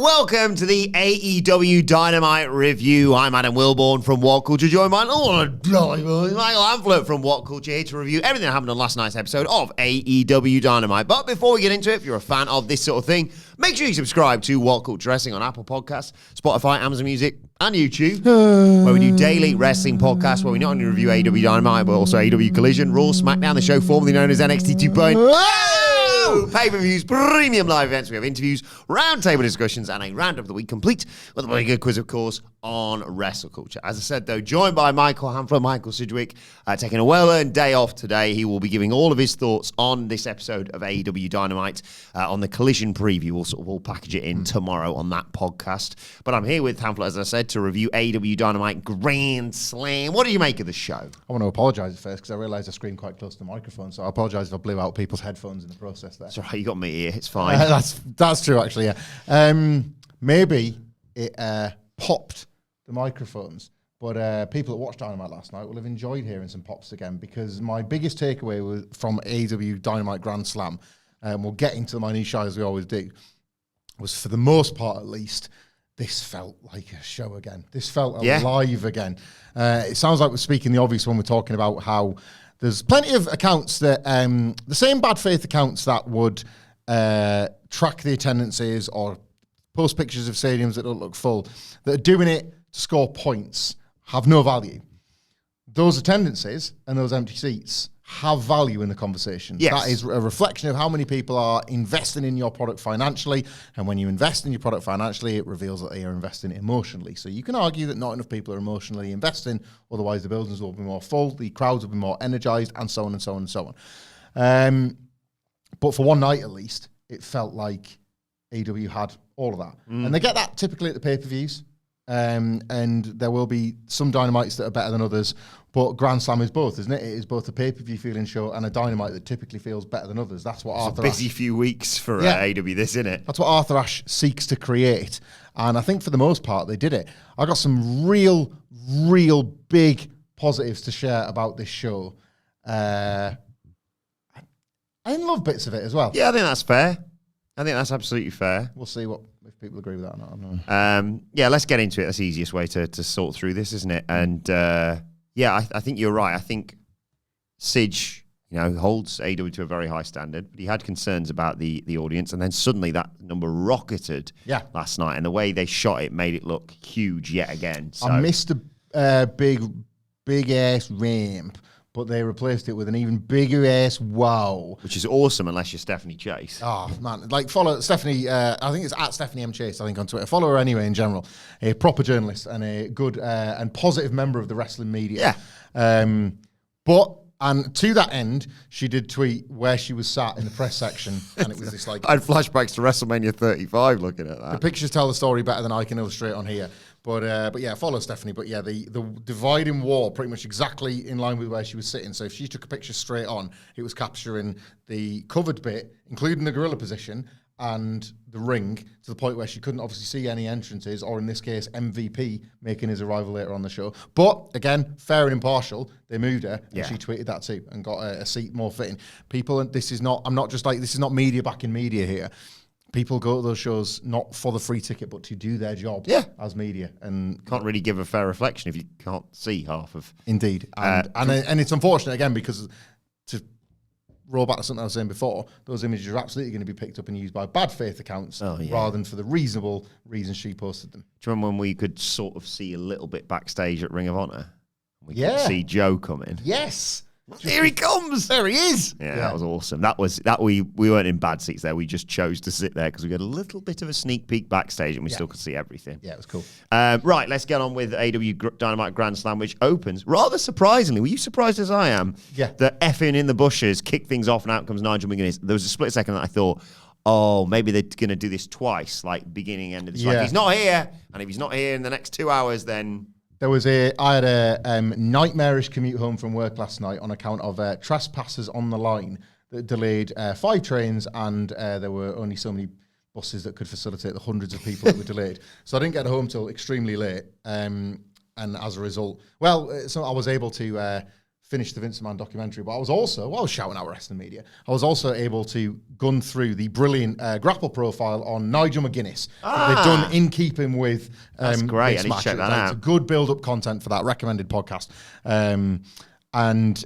welcome to the AEW Dynamite review. I'm Adam Wilborn from WhatCulture, joined by Michael Hamflett from WhatCulture, here to review everything that happened on last night's episode of AEW Dynamite. But before we get into it, if you're a fan of this sort of thing, make sure you subscribe to WhatCulture Wrestling on Apple Podcasts, Spotify, Amazon Music, and YouTube, where we do daily wrestling podcasts, where we not only review AEW Dynamite, but also AEW Collision, Raw, SmackDown, the show formerly known as NXT 2.0. Pay-per-views, premium live events. We have interviews, roundtable discussions, and a round of the week complete with a very good quiz, of course, on WrestleCulture. As I said, though, joined by Michael Hamflett, Michael Sidgwick, taking a well-earned day off today. He will be giving all of his thoughts on this episode of AEW Dynamite on the Collision preview. We'll package it in tomorrow on that podcast. But I'm here with Hamflett, as I said, to review AEW Dynamite Grand Slam. What do you make of the show? I want to apologise first because I realised I screamed quite close to the microphone, so I apologise if I blew out people's headphones in the process there. That's right, you got me here. It's fine. That's true, actually, yeah. Maybe it popped the microphones, but people that watched Dynamite last night will have enjoyed hearing some pops again, because my biggest takeaway was from AEW Dynamite Grand Slam, we'll get into the minutiae as we always do, was, for the most part at least, this felt like a show again. This felt alive again. It sounds like we're speaking the obvious when we're talking about how there's plenty of accounts that, the same bad faith accounts that would track the attendances or post pictures of stadiums that don't look full, that are doing it to score points, have no value. Those attendances and those empty seats have value in the conversation. Yes. That is a reflection of how many people are investing in your product financially. And when you invest in your product financially, it reveals that they are investing emotionally. So you can argue that not enough people are emotionally investing, otherwise the buildings will be more full, the crowds will be more energized, and so on and so on and so on. But for one night at least, it felt like AEW had all of that. And they get that typically at the pay-per-views. And there will be some Dynamites that are better than others, but Grand Slam is both, isn't it? It is both a pay-per-view feeling show and a Dynamite that typically feels better than others. That's what Arthur Busy few weeks for AEW, this, isn't it? That's what Arthur Ashe seeks to create. And I think for the most part, they did it. I got some real big positives to share about this show. I didn't love bits of it as well. Yeah, I think that's fair. I think that's absolutely fair. We'll see if people agree with that or not. I don't know. Yeah, let's get into it. That's the easiest way to sort through this, isn't it? And I think you're right. I think Sidge, holds AEW to a very high standard, but he had concerns about the audience, and then suddenly that number rocketed last night, and the way they shot it made it look huge yet again. So. I missed a big ass ramp, but they replaced it with an even bigger ass wow. Which is awesome, unless you're Stephanie Chase. Oh, man. Follow Stephanie, I think it's at Stephanie M. Chase, I think, on Twitter. Follow her anyway, in general. A proper journalist and a good and positive member of the wrestling media. Yeah. And to that end, she did tweet where she was sat in the press section, and it was this I had flashbacks to WrestleMania 35 looking at that. The pictures tell the story better than I can illustrate on here. But yeah, follow Stephanie. But yeah, the dividing wall, pretty much exactly in line with where she was sitting. So if she took a picture straight on, it was capturing the covered bit, including the gorilla position, and the ring, to the point where she couldn't obviously see any entrances, or in this case, MVP making his arrival later on the show. But again, fair and impartial, they moved her, and she tweeted that too, and got a seat more fitting. People, this is not media backing media here. People go to those shows not for the free ticket, but to do their job as media, and can't really give a fair reflection if you can't see half of. Indeed, and it's unfortunate again, because to roll back to something I was saying before, those images are absolutely going to be picked up and used by bad faith accounts rather than for the reasonable reasons she posted them. Do you remember when we could sort of see a little bit backstage at Ring of Honor? We could see Joe come in. Yes. Here he comes! There he is! Yeah, that was awesome. We weren't in bad seats there. We just chose to sit there because we got a little bit of a sneak peek backstage, and we still could see everything. Yeah, it was cool. Right, let's get on with AEW Dynamite Grand Slam, which opens rather surprisingly. Were you surprised as I am? Yeah. The effing in the bushes kicked things off, and out comes Nigel McGuinness. There was a split second that I thought, oh, maybe they're going to do this twice, like beginning, end of this. Like, he's not here, and if he's not here in the next 2 hours, then... I had a nightmarish commute home from work last night on account of trespassers on the line that delayed 5 trains, and there were only so many buses that could facilitate the hundreds of people that were delayed. So I didn't get home till extremely late, and as a result, so I was able to finish the Vince McMahon documentary, but I was shouting out wrestling media. I was also able to gun through the brilliant grapple profile on Nigel McGuinness that they've done in keeping with That's great. I need to match. check that out. It's a good build-up content for that recommended podcast. And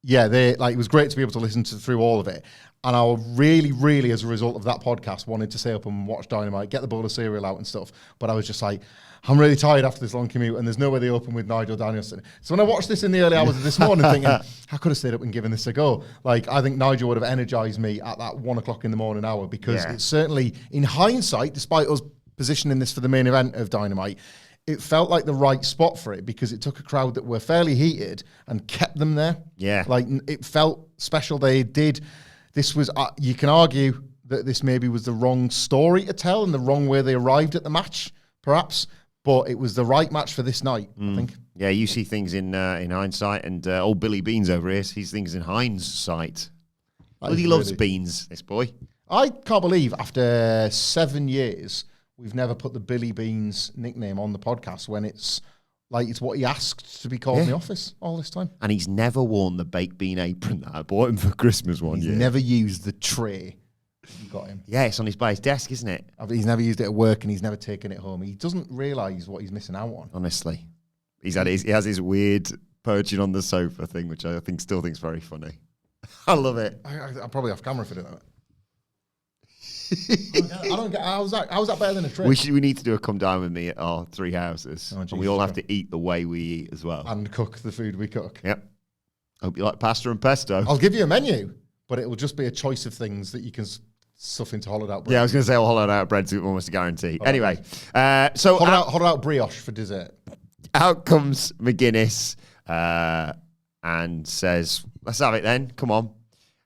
yeah, it was great to be able to listen through all of it. And I really, really, as a result of that podcast, wanted to stay up and watch Dynamite, get the bowl of cereal out and stuff. But I was just like, I'm really tired after this long commute, and there's no way they open with Nigel Danielson. So when I watched this in the early hours of this morning, thinking, I could have stayed up and given this a go. Like, I think Nigel would have energized me at that 1 o'clock in the morning hour, because it's certainly, in hindsight, despite us positioning this for the main event of Dynamite, it felt like the right spot for it, because it took a crowd that were fairly heated and kept them there. Yeah. Like, it felt special. They did. This was, you can argue that this maybe was the wrong story to tell and the wrong way they arrived at the match, perhaps. But it was the right match for this night, I think. Yeah, you see things in hindsight, and old Billy Beans over here sees things in hindsight. Well, he loves beans, this boy. I can't believe after 7 years, we've never put the Billy Beans nickname on the podcast, when it's what he asked to be called in the office all this time. And he's never worn the baked bean apron that I bought him for Christmas one year. He's never used the tray. You got him. Yeah, it's on by his desk, isn't it? He's never used it at work, and he's never taken it home. He doesn't realise what he's missing out on. Honestly. He has his weird perching on the sofa thing, which I still think's very funny. I love it. I'm probably off camera for doing that. I don't get how's that better than a trick? We need to do a come down with me at our 3 houses. And we all have to eat the way we eat as well. And cook the food we cook. Yep. Hope you like pasta and pesto. I'll give you a menu, but it will just be a choice of things that you can stuff into hollowed out bread. Yeah, I was going to say hollowed out bread's almost a guarantee. Anyway, so hollowed out brioche for dessert. Out comes McGuinness and says, "Let's have it then. Come on."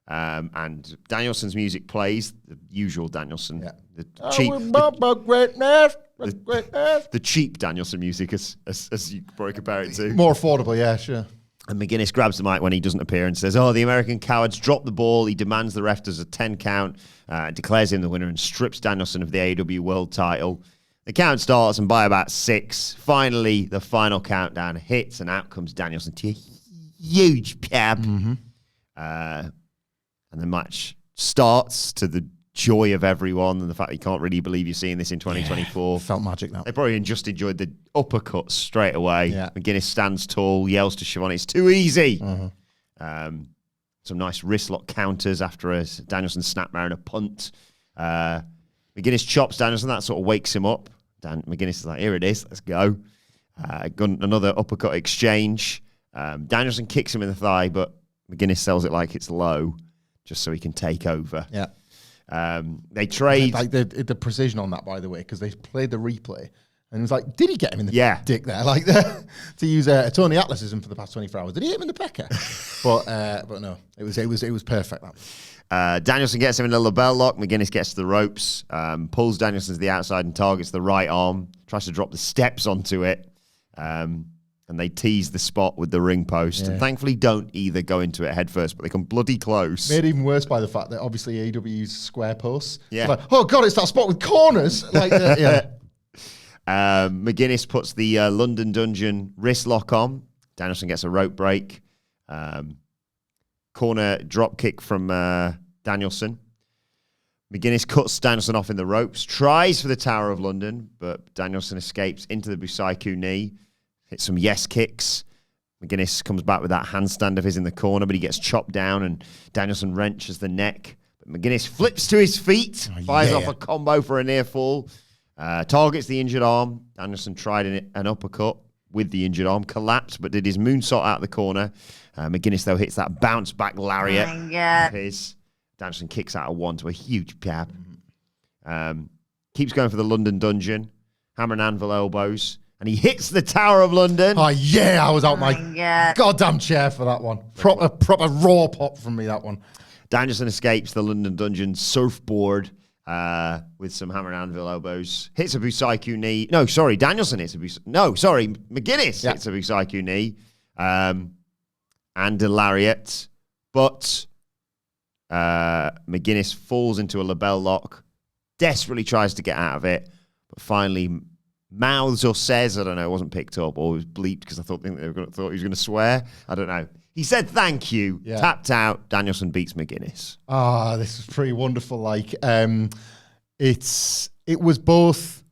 And Danielson's music plays, the usual Danielson, the cheap Danielson music, as you probably compare it to. More affordable, yeah, sure. And McGuinness grabs the mic when he doesn't appear and says, "Oh, the American cowards dropped the ball." He demands the ref does a 10 count, declares him the winner, and strips Danielson of the AEW World title. The count starts, and by about 6, finally, the final countdown hits, and out comes Danielson to a huge pab. And the match starts to the joy of everyone, and the fact that you can't really believe you're seeing this in 2024. Felt magic, that. They probably just enjoyed the uppercut straight away. Yeah. McGuinness stands tall, yells to Siobhan, "It's too easy." Some nice wrist lock counters after a Danielson snapmare and a punt. McGuinness chops Danielson. That sort of wakes him up. McGuinness is like, "Here it is, let's go." Another uppercut exchange. Danielson kicks him in the thigh, but McGuinness sells it like it's low, just so he can take over. Yeah. They trade. Like the precision on that, by the way, because they played the replay, and it was like, did he get him in the dick there? Like, to use a Tony Atlasism for the past 24 hours, did he hit him in the pecker? but no, it was perfect. That. Danielson gets him in the label lock. McGuinness gets to the ropes, pulls Danielson to the outside and targets the right arm, tries to drop the steps onto it. And they tease the spot with the ring post. Yeah. And thankfully don't either go into it head first, but they come bloody close. Made even worse by the fact that obviously AEW used square posts. Yeah. It's like, oh God, it's that spot with corners. Like, McGuinness puts the London Dungeon wrist lock on. Danielson gets a rope break. Corner drop kick from Danielson. McGuinness cuts Danielson off in the ropes, tries for the Tower of London, but Danielson escapes into the Busaiku knee. Hits some yes kicks. McGuinness comes back with that handstand of his in the corner, but he gets chopped down, and Danielson wrenches the neck. But McGuinness flips to his feet, fires off a combo for a near fall, targets the injured arm. Danielson tried an uppercut with the injured arm, collapsed, but did his moonsault out of the corner. McGuinness, though, hits that bounce back lariat. Danielson kicks out a 1 to a huge jab. Keeps going for the London Dungeon. Hammer and anvil elbows. And he hits the Tower of London. Oh, yeah, I was out my goddamn chair for that one. Proper raw pop from me, that one. Danielson escapes the London Dungeon surfboard with some hammer and anvil elbows. Hits a Busaiku knee. No, sorry, Danielson hits a Busaiku. No, sorry, McGuinness hits a Busaiku knee. And a lariat. But McGuinness falls into a label lock. Desperately tries to get out of it. But finally mouths or says, I don't know, it wasn't picked up or was bleeped because I thought he was going to swear. I don't know. He said thank you, tapped out, Danielson beats McGuinness. This was pretty wonderful. Like, it was both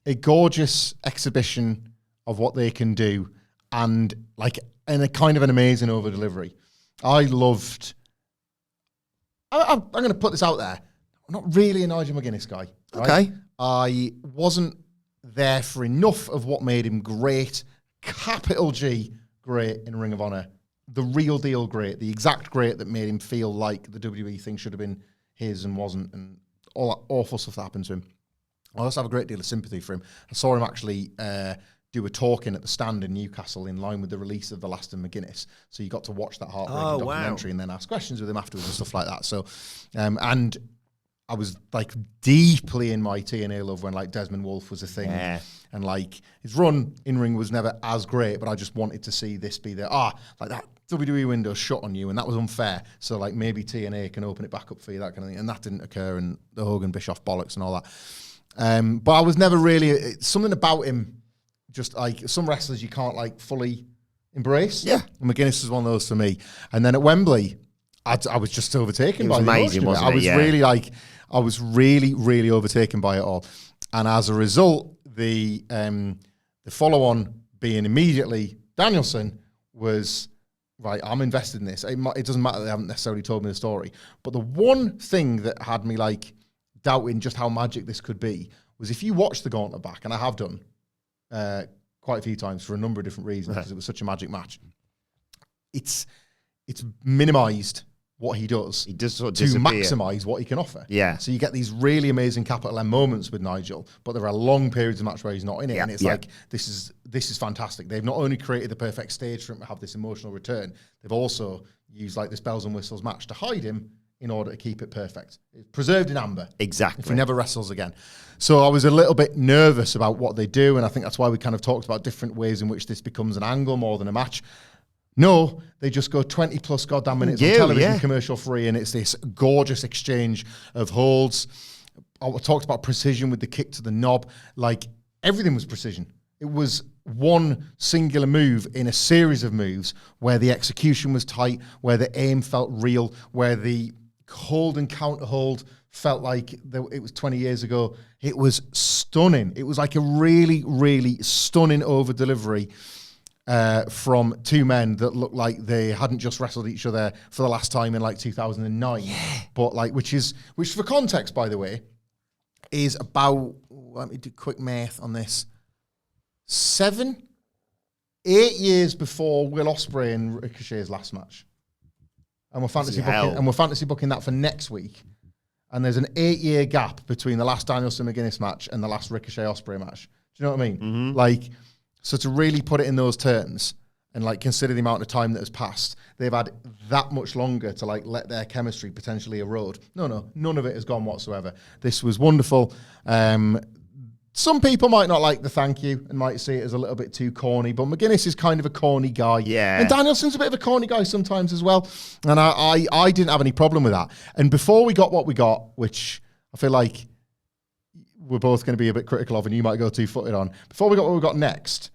a gorgeous exhibition of what they can do and a kind of an amazing over delivery. I'm going to put this out there. I'm not really a Nigel McGuinness guy. Right? Okay. I wasn't there for enough of what made him great, capital G, great in Ring of Honor. The real deal great, the exact great that made him feel like the WWE thing should have been his and wasn't, and all that awful stuff that happened to him. I also have a great deal of sympathy for him. I saw him actually do a talking at the Stand in Newcastle in line with the release of The Last of McGuinness. So you got to watch that heartbreaking documentary and then ask questions with him afterwards and stuff like that. So, and I was like deeply in my TNA love when like Desmond Wolfe was a thing. Yeah. And like his run in ring was never as great, but I just wanted to see this be there. Like that WWE window shut on you and that was unfair. So like maybe TNA can open it back up for you, that kind of thing. And that didn't occur, and the Hogan Bischoff bollocks and all that. But I was never really, something about him, just like some wrestlers you can't like fully embrace. Yeah. And McGuinness was one of those for me. And then at Wembley, I was just overtaken by the amazing, emotion of it. wasn't it? I was really, really overtaken by it all. And as a result, the follow-on being immediately Danielson was, right, I'm invested in this. It doesn't matter they haven't necessarily told me the story. But the one thing that had me like doubting just how magic this could be was if you watch the Gauntlet back, and I have done quite a few times for a number of different reasons because it was such a magic match, it's minimised what he does. He does sort of to disappear. maximise what he can offer. Yeah. So you get these really amazing capital M moments with Nigel, but there are long periods of match where he's not in it, and it's like this is fantastic. They've not only created the perfect stage for him to have this emotional return, they've also used like this bells and whistles match to hide him in order to keep it perfect. It's preserved in amber. Exactly. If he never wrestles again. So I was a little bit nervous about what they do, and I think that's why we kind of talked about different ways in which this becomes an angle more than a match. No, they just go 20 plus goddamn minutes on television, commercial free, and it's this gorgeous exchange of holds. I talked about precision with the kick to the knob. Like, everything was precision. It was one singular move in a series of moves where the execution was tight, where the aim felt real, where the hold and counter hold felt like it was 20 years ago. It was stunning. It was like a really, really stunning over delivery. From two men that looked like they hadn't just wrestled each other for the last time in like 2009, but like which for context, by the way, is about, let me do quick math on this, 7-8 years before Will Ospreay and Ricochet's last match, and we're fantasy booking that for next week, and there's an 8-year gap between the last Danielson McGuinness match and the last Ricochet Ospreay match. Do you know what I mean? Mm-hmm. Like. So to really put it in those terms and like consider the amount of time that has passed, they've had that much longer to like let their chemistry potentially erode. No, none of it has gone whatsoever. This was wonderful. Some people might not like the thank you and might see it as a little bit too corny, but McGuinness is kind of a corny guy. Yeah. And Danielson's a bit of a corny guy sometimes as well. And I didn't have any problem with that. And before we got what we got, which I feel like we're both going to be a bit critical of and you might go two-footed on, before we got what we got next,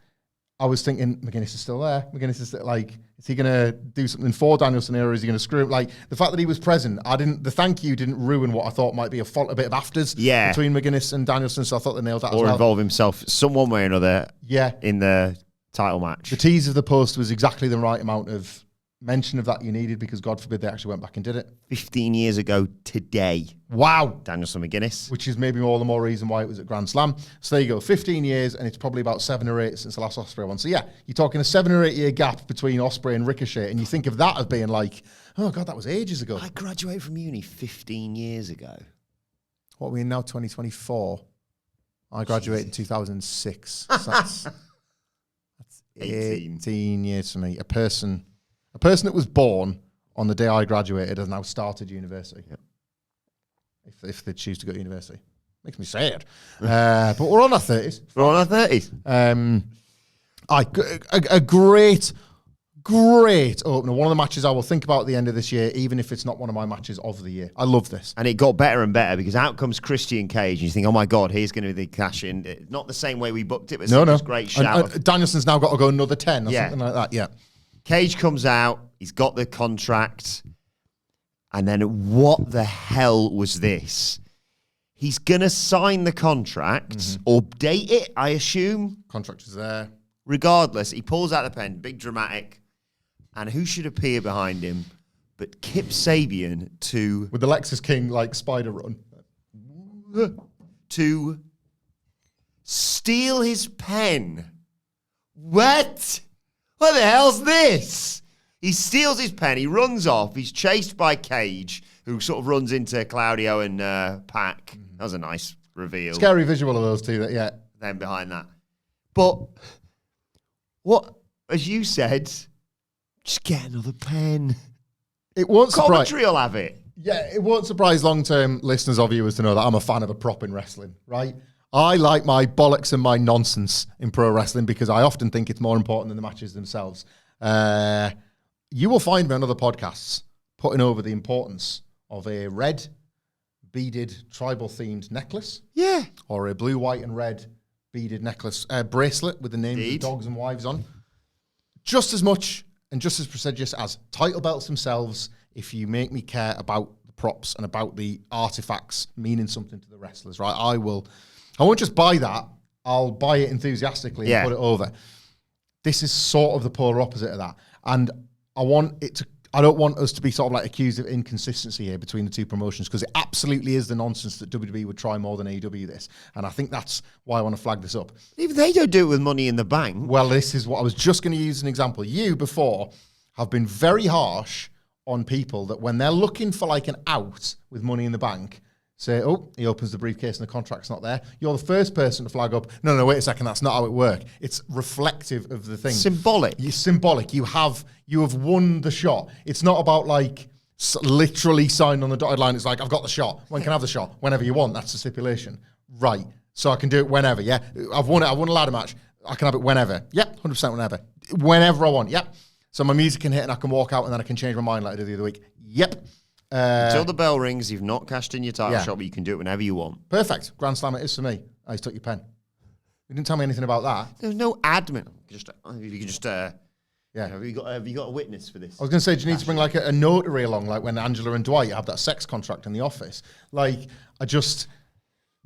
I was thinking, McGuinness is still there. McGuinness is still, like, is he going to do something for Danielson here, or is he going to screw him? Like, the fact that he was present, the thank you didn't ruin what I thought might be a bit of afters between McGuinness and Danielson, so I thought they nailed that as well. Or involve himself some one way or another in the title match. The tease of the post was exactly the right amount of mention of that you needed, because God forbid they actually went back and did it. 15 years ago today. Wow. Danielson McGuinness. Which is maybe all the more reason why it was at Grand Slam. So there you go, 15 years, and it's probably about 7 or 8 since the last Ospreay one. So yeah, you're talking a 7 or 8 year gap between Ospreay and Ricochet, and you think of that as being like, oh God, that was ages ago. I graduated from uni 15 years ago. What are we in now, 2024? I graduated in 2006. So that's 18 years for me. A person that was born on the day I graduated has now started university. Yep. If they choose to go to university. Makes me sad. But we're on our 30s. We're on our 30s. A great, Great opener. One of the matches I will think about at the end of this year, even if it's not one of my matches of the year. I love this. And it got better and better because out comes Christian Cage. And you think, oh my God, here's going to be the cash in. Not the same way we booked it, but No. great shout. And Danielson's now got to go another 10 or something like that. Yeah. Cage comes out. He's got the contract. And then what the hell was this? He's going to sign the contract or date it, I assume. Contract is there. Regardless, he pulls out the pen, big dramatic. And who should appear behind him but Kip Sabian with the Lexus King like spider run to steal his pen. What? What the hell's this? He steals his pen. He runs off. He's chased by Cage, who sort of runs into Claudio and Pac. That was a nice reveal. Scary visual of those two. Yeah. Then behind that, but what, as you said. Just get another pen. It won't surprise. Commentary will have it. Yeah, it won't surprise long-term listeners or viewers to know that I'm a fan of a prop in wrestling, right? I like my bollocks and my nonsense in pro wrestling because I often think it's more important than the matches themselves. You will find me on other podcasts putting over the importance of a red beaded tribal-themed necklace. Yeah. Or a blue, white, and red beaded necklace bracelet with the names of the dogs and wives on. Just as much and just as prestigious as title belts themselves, if you make me care about the props and about the artifacts meaning something to the wrestlers, right? I won't just buy that, I'll buy it enthusiastically and put it over. This is sort of the polar opposite of that. And I don't want us to be sort of like accused of inconsistency here between the two promotions because it absolutely is the nonsense that WWE would try more than AEW this. And I think that's why I want to flag this up. Even they don't do it with Money in the Bank. Well, this is what I was just going to use as an example. You, before, have been very harsh on people that when they're looking for like an out with Money in the Bank, say, oh, he opens the briefcase and the contract's not there. You're the first person to flag up, no, wait a second, that's not how it works. It's reflective of the thing. Symbolic. You're symbolic. You have won the shot. It's not about like literally signed on the dotted line. It's like, I've got the shot. When can I have the shot? Whenever you want. That's the stipulation. Right. So I can do it whenever, yeah? I've won it. I won a ladder match. I can have it whenever. Yep, 100% whenever. Whenever I want, yep. So my music can hit and I can walk out and then I can change my mind like I did the other week. Yep. Until the bell rings, you've not cashed in your title shot, but you can do it whenever you want. Perfect. Grand Slam it is for me. I just took your pen. You didn't tell me anything about that. There's no admin. You can just have you got a witness for this? I was going to say, do you need to bring like a notary along, like when Angela and Dwight have that sex contract in the office? Like,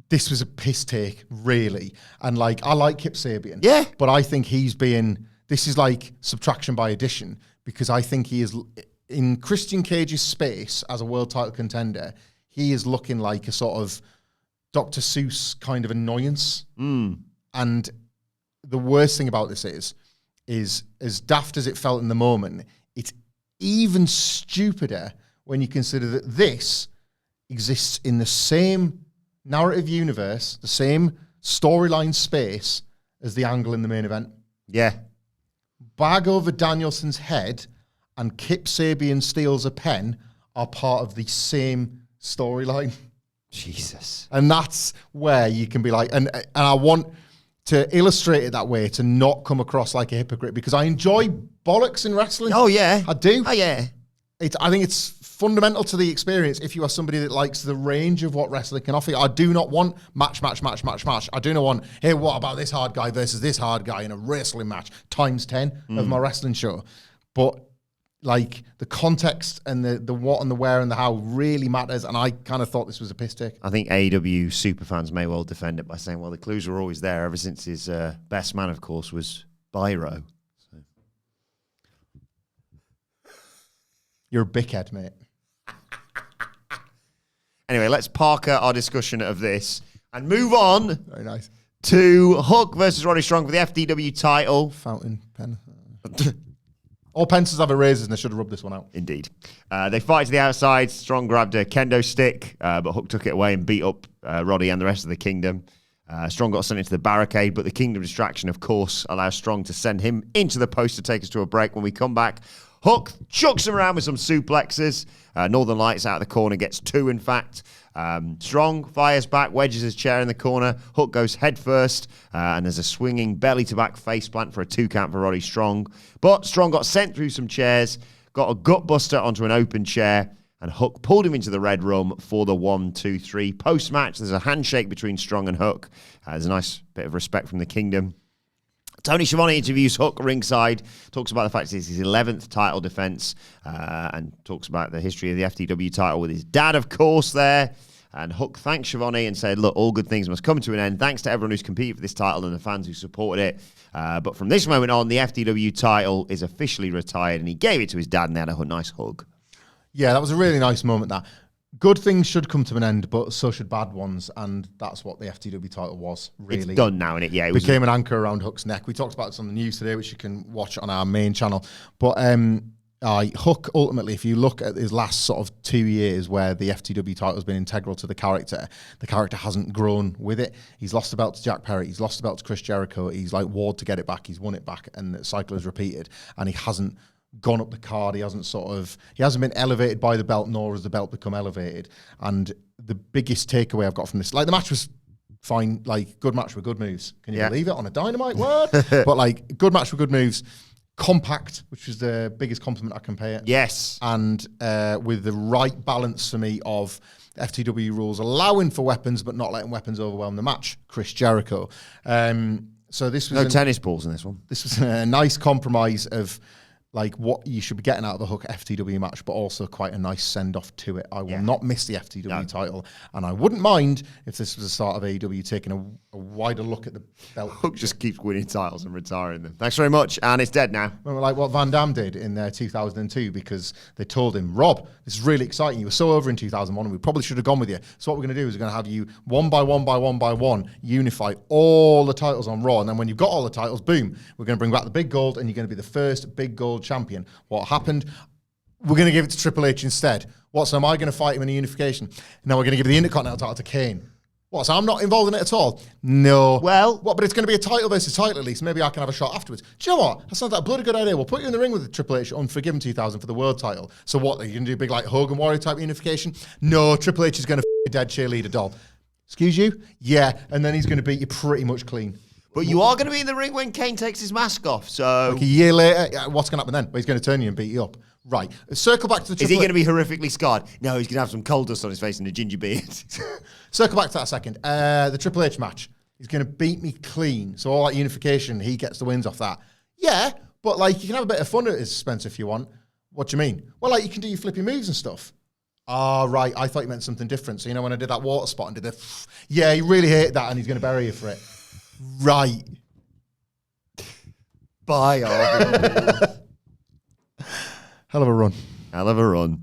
this was a piss take, really. And like, I like Kip Sabian. Yeah. But I think this is like subtraction by addition because I think he is, in Christian Cage's space as a world title contender, he is looking like a sort of Dr. Seuss kind of annoyance. And the worst thing about this is as daft as it felt in the moment, it's even stupider when you consider that this exists in the same narrative universe, the same storyline space as the angle in the main event. Yeah. Bag over Danielson's head and Kip Sabian steals a pen are part of the same storyline. Jesus. And that's where you can be like, and I want to illustrate it that way, to not come across like a hypocrite, because I enjoy bollocks in wrestling. Oh, yeah. I do. Oh, yeah. I think it's fundamental to the experience if you are somebody that likes the range of what wrestling can offer. I do not want match. I do not want, hey, what about this hard guy versus this hard guy in a wrestling match times 10 of my wrestling show. But like the context and the what and the where and the how really matters. And I kind of thought this was a piss take. I think AEW superfans may well defend it by saying, well, the clues were always there ever since his best man, of course, was Byro. So. You're a bickhead, mate. Anyway, let's park our discussion of this and move on. Very nice. To Hook versus Roddy Strong for the FDW title. Fountain pen. All pencils have erasers and they should have rubbed this one out. Indeed. They fight to the outside. Strong grabbed a kendo stick, but Hook took it away and beat up Roddy and the rest of the Kingdom. Strong got sent into the barricade, but the Kingdom distraction, of course, allows Strong to send him into the post to take us to a break. When we come back, Hook chucks him around with some suplexes. Northern Lights out of the corner, gets 2, in fact. Strong fires back, wedges his chair in the corner. Hook goes head first, and there's a swinging belly-to-back face plant for a 2 count for Roddy Strong. But Strong got sent through some chairs, got a gut buster onto an open chair, and Hook pulled him into the red room for the 1, 2, 3. Post-match, there's a handshake between Strong and Hook. There's a nice bit of respect from the Kingdom. Tony Schiavone interviews Hook ringside, talks about the fact it's his 11th title defense, and talks about the history of the FTW title with his dad, of course, there. And Hook thanked Schiavone and said, look, all good things must come to an end. Thanks to everyone who's competed for this title and the fans who supported it. But from this moment on, the FTW title is officially retired, and he gave it to his dad, and they had a nice hug. Yeah, that was a really nice moment, that. Good things should come to an end, but so should bad ones, and that's what the FTW title was, really. It's done now, innit? Yeah, it became an anchor around Hook's neck. We talked about this on the news today, which you can watch on our main channel. But Hook, ultimately, if you look at his last sort of 2 years where the FTW title has been integral to the character hasn't grown with it. He's lost the belt to Jack Perry. He's lost the belt to Chris Jericho. He's like warred to get it back. He's won it back, and the cycle is repeated, and he hasn't gone up the card. He hasn't been elevated by the belt, nor has the belt become elevated. And the biggest takeaway I've got from this, like, the match was fine, like, good match with good moves. Can you believe it on a Dynamite word? But like, good match with good moves. Compact, which is the biggest compliment I can pay it. Yes. And with the right balance for me of FTW rules allowing for weapons, but not letting weapons overwhelm the match. Chris Jericho. So this was no tennis balls in this one. This was a nice compromise of like what you should be getting out of the Hook FTW match, but also quite a nice send-off to it. I will not miss the FTW title, and I wouldn't mind if this was the start of AEW taking a wider look at the belt. Hook just keeps winning titles and retiring them. Thanks very much, and it's dead now. Remember, like what Van Damme did in 2002, because they told him, Rob, this is really exciting. You were so over in 2001, and we probably should have gone with you. So what we're going to do is we're going to have you one by one unify all the titles on Raw, and then when you've got all the titles, boom, we're going to bring back the big gold, and you're going to be the first big gold champion. What happened? We're going to give it to Triple H instead. What, so am I going to fight him in a unification? No, we're going to give the Intercontinental title to Kane. What, so I'm not involved in it at all? No. Well, what? But it's going to be a title versus title at least. Maybe I can have a shot afterwards. Do you know what? That sounds like a bloody good idea. We'll put you in the ring with the Triple H Unforgiven 2000 for the world title. So what, are you going to do a big like Hogan Warrior type unification? No, Triple H is going to a dead cheerleader doll. Excuse you? Yeah, and then he's going to beat you pretty much clean. But you are going to be in the ring when Kane takes his mask off, so... Like a year later, what's going to happen then? Well, he's going to turn you and beat you up. Right. Circle back to the Triple H. Is he going to be horrifically scarred? No, he's going to have some coal dust on his face and a ginger beard. Circle back to that a second. The Triple H match. He's going to beat me clean. So all that unification, he gets the wins off that. Yeah, but like you can have a bit of fun at his expense if you want. What do you mean? Well, like you can do your flippy moves and stuff. Oh, right. I thought you meant something different. So, you know, when I did that water spot and did the... Yeah, he really hated that and he's going to bury you for it. Right. Bye, Hell of a run. Hell of a run.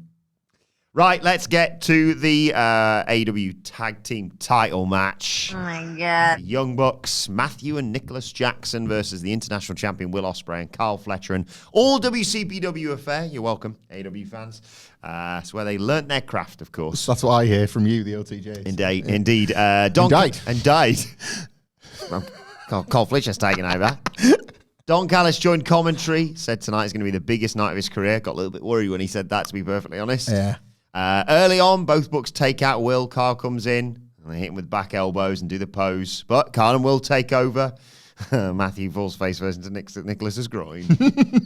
Right, let's get to the AEW Tag Team title match. Oh my God. The Young Bucks, Matthew and Nicholas Jackson versus the international champion Will Ospreay and Carl Fletcher. And all WCPW affair. You're welcome, AEW fans. It's where they learnt their craft, of course. That's what I hear from you, the OTJs. Indeed. And died. Carl Fletcher's taken over. Don Callis joined commentary, said tonight is going to be the biggest night of his career. Got a little bit worried when he said that, to be perfectly honest. Yeah. Early on, both Bucks take out Will. Carl comes in, and they hit him with back elbows and do the pose. But Carl and Will take over. Matthew falls face first into Nicholas's groin.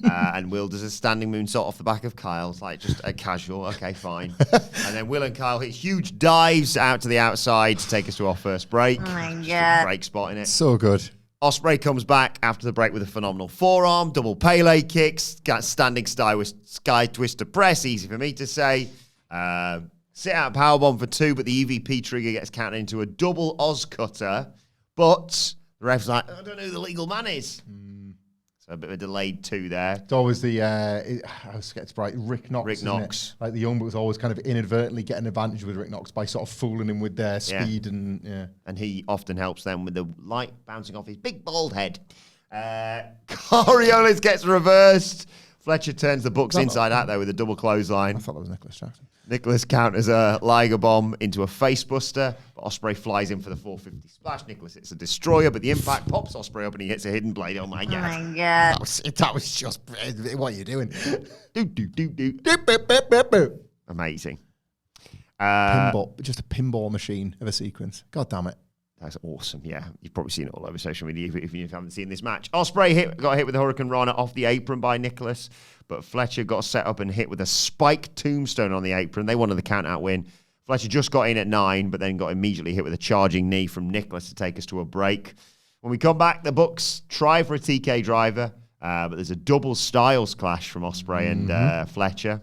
And Will does a standing moonsault off the back of Kyle. It's like just a casual, okay, fine. And then Will and Kyle hit huge dives out to the outside to take us to our first break. Oh my Just God. a break spot in it. So good. Ospreay comes back after the break with a phenomenal forearm, double Pele kicks, got standing sky twister press, easy for me to say. Sit out powerbomb for 2, but the EVP trigger gets counted into a double Oz cutter. But the ref's like, I don't know who the legal man is. So a bit of a delayed 2 there. It's always the, I was scared to Rick Knox. Rick Knox. Like the Young Bucks always kind of inadvertently get an advantage with Rick Knox by sort of fooling him with their speed and And he often helps them with the light bouncing off his big bald head. Coriolis gets reversed. Fletcher turns the books inside out there with a double clothesline. I thought that was Nicholas Jackson. Nicholas counters a Liger Bomb into a facebuster, but Ospreay flies in for the 450 splash. Nicholas hits a destroyer, but the impact pops Ospreay up and he hits a hidden blade. Oh my god! That was just what are you doing? Amazing. Pinball, just a pinball machine of a sequence. God damn it! That's awesome. Yeah, you've probably seen it all over social media if you haven't seen this match. Ospreay got hit with a Hurricane Rana off the apron by Nicholas, but Fletcher got set up and hit with a spike tombstone on the apron. They wanted the count-out win. Fletcher just got in at 9, but then got immediately hit with a charging knee from Nicholas to take us to a break. When we come back, the Bucks try for a TK driver, but there's a double styles clash from Ospreay and Fletcher.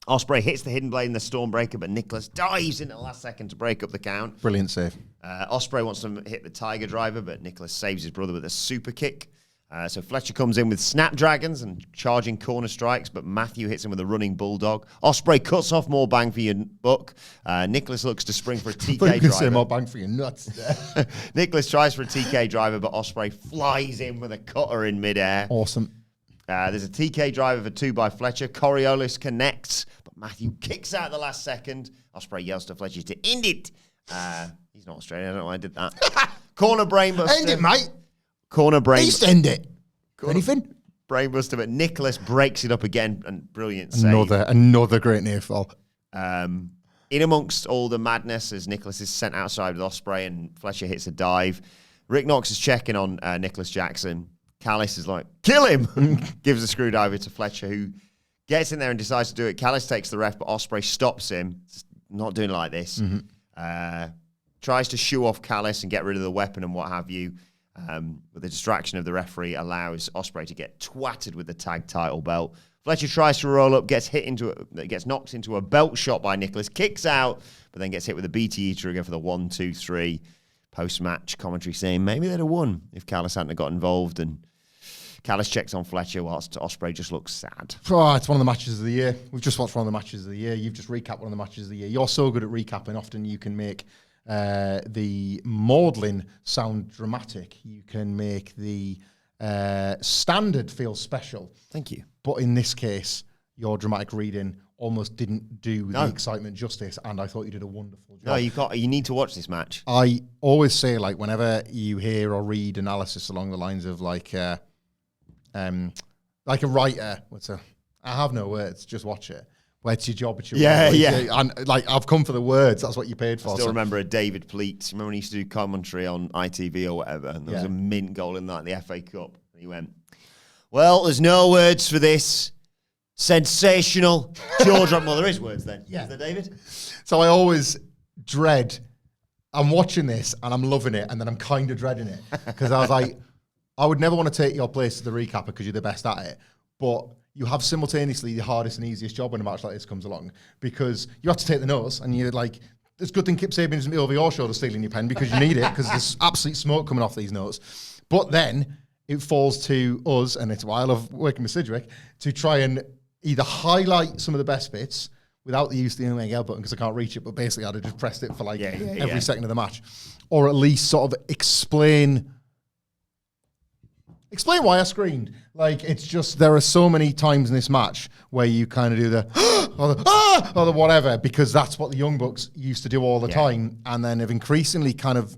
Ospreay hits the hidden blade in the Stormbreaker, but Nicholas dives in at the last second to break up the count. Brilliant save. Ospreay wants to hit the Tiger driver, but Nicholas saves his brother with a super kick. So Fletcher comes in with Snapdragons and charging corner strikes, but Matthew hits him with a running Bulldog. Ospreay cuts off more bang for your buck. Nicholas looks to spring for a TK driver. Say more bang for your nuts. Nicholas tries for a TK driver, but Ospreay flies in with a cutter in midair. Awesome. There's a TK driver for 2 by Fletcher. Coriolis connects, but Matthew kicks out at the last second. Ospreay yells to Fletcher to end it. He's not Australian. I don't know why I did that. Corner brainbuster. End it, mate. Corner brain. Just end it. Anything? Brainbuster, but Nicholas breaks it up again and brilliant save. Another great near fall. In amongst all the madness, as Nicholas is sent outside with Ospreay and Fletcher hits a dive, Rick Knox is checking on Nicholas Jackson. Callis is like, kill him! Gives a screwdriver to Fletcher, who gets in there and decides to do it. Callis takes the ref, but Ospreay stops him. Not doing it like this. Tries to shoo off Callis and get rid of the weapon and what have you. But the distraction of the referee allows Ospreay to get twatted with the tag title belt. Fletcher tries to roll up, gets knocked into a belt shot by Nicholas, kicks out, but then gets hit with a BTE trigger for the 1, 2, 3. Post-match commentary saying maybe they'd have won if Callis hadn't got involved, and Callis checks on Fletcher whilst Ospreay just looks sad. Oh, it's one of the matches of the year. We've just watched one of the matches of the year. You've just recapped one of the matches of the year. You're so good at recapping. Often you can make the maudlin sound dramatic. You can make the standard feel special. Thank you. But in this case, your dramatic reading almost didn't do the excitement justice, and I thought you did a wonderful job. No, you need to watch this match. I always say, like, whenever you hear or read analysis along the lines of like a writer, I have no words, just watch it. Well, it's your job, it's your role. And like, I've come for the words, that's what you paid for. I still remember a David Pleat. Remember when he used to do commentary on ITV or whatever, and there was a mint goal in that, the FA Cup. And he went, well, there's no words for this. Sensational. Jaw drop. Well, there is words then. Yeah. Is there, David? So I always dread, I'm watching this and I'm loving it, and then I'm kind of dreading it. Because I was like, I would never want to take your place as the recapper because you're the best at it. But you have simultaneously the hardest and easiest job when a match like this comes along, because you have to take the notes, and you're like, it's a good thing Kip Sabian isn't over your shoulder stealing your pen, because you need it, because there's absolute smoke coming off these notes. But then it falls to us, and it's why I love working with Sidgwick, to try and either highlight some of the best bits without the use of the L button, because I can't reach it, but basically I'd have just pressed it for like every second of the match. Or at least sort of explain why I screamed. Like, it's just, there are so many times in this match where you kind of do the or the whatever, because that's what the Young Bucks used to do all the time, and then have increasingly kind of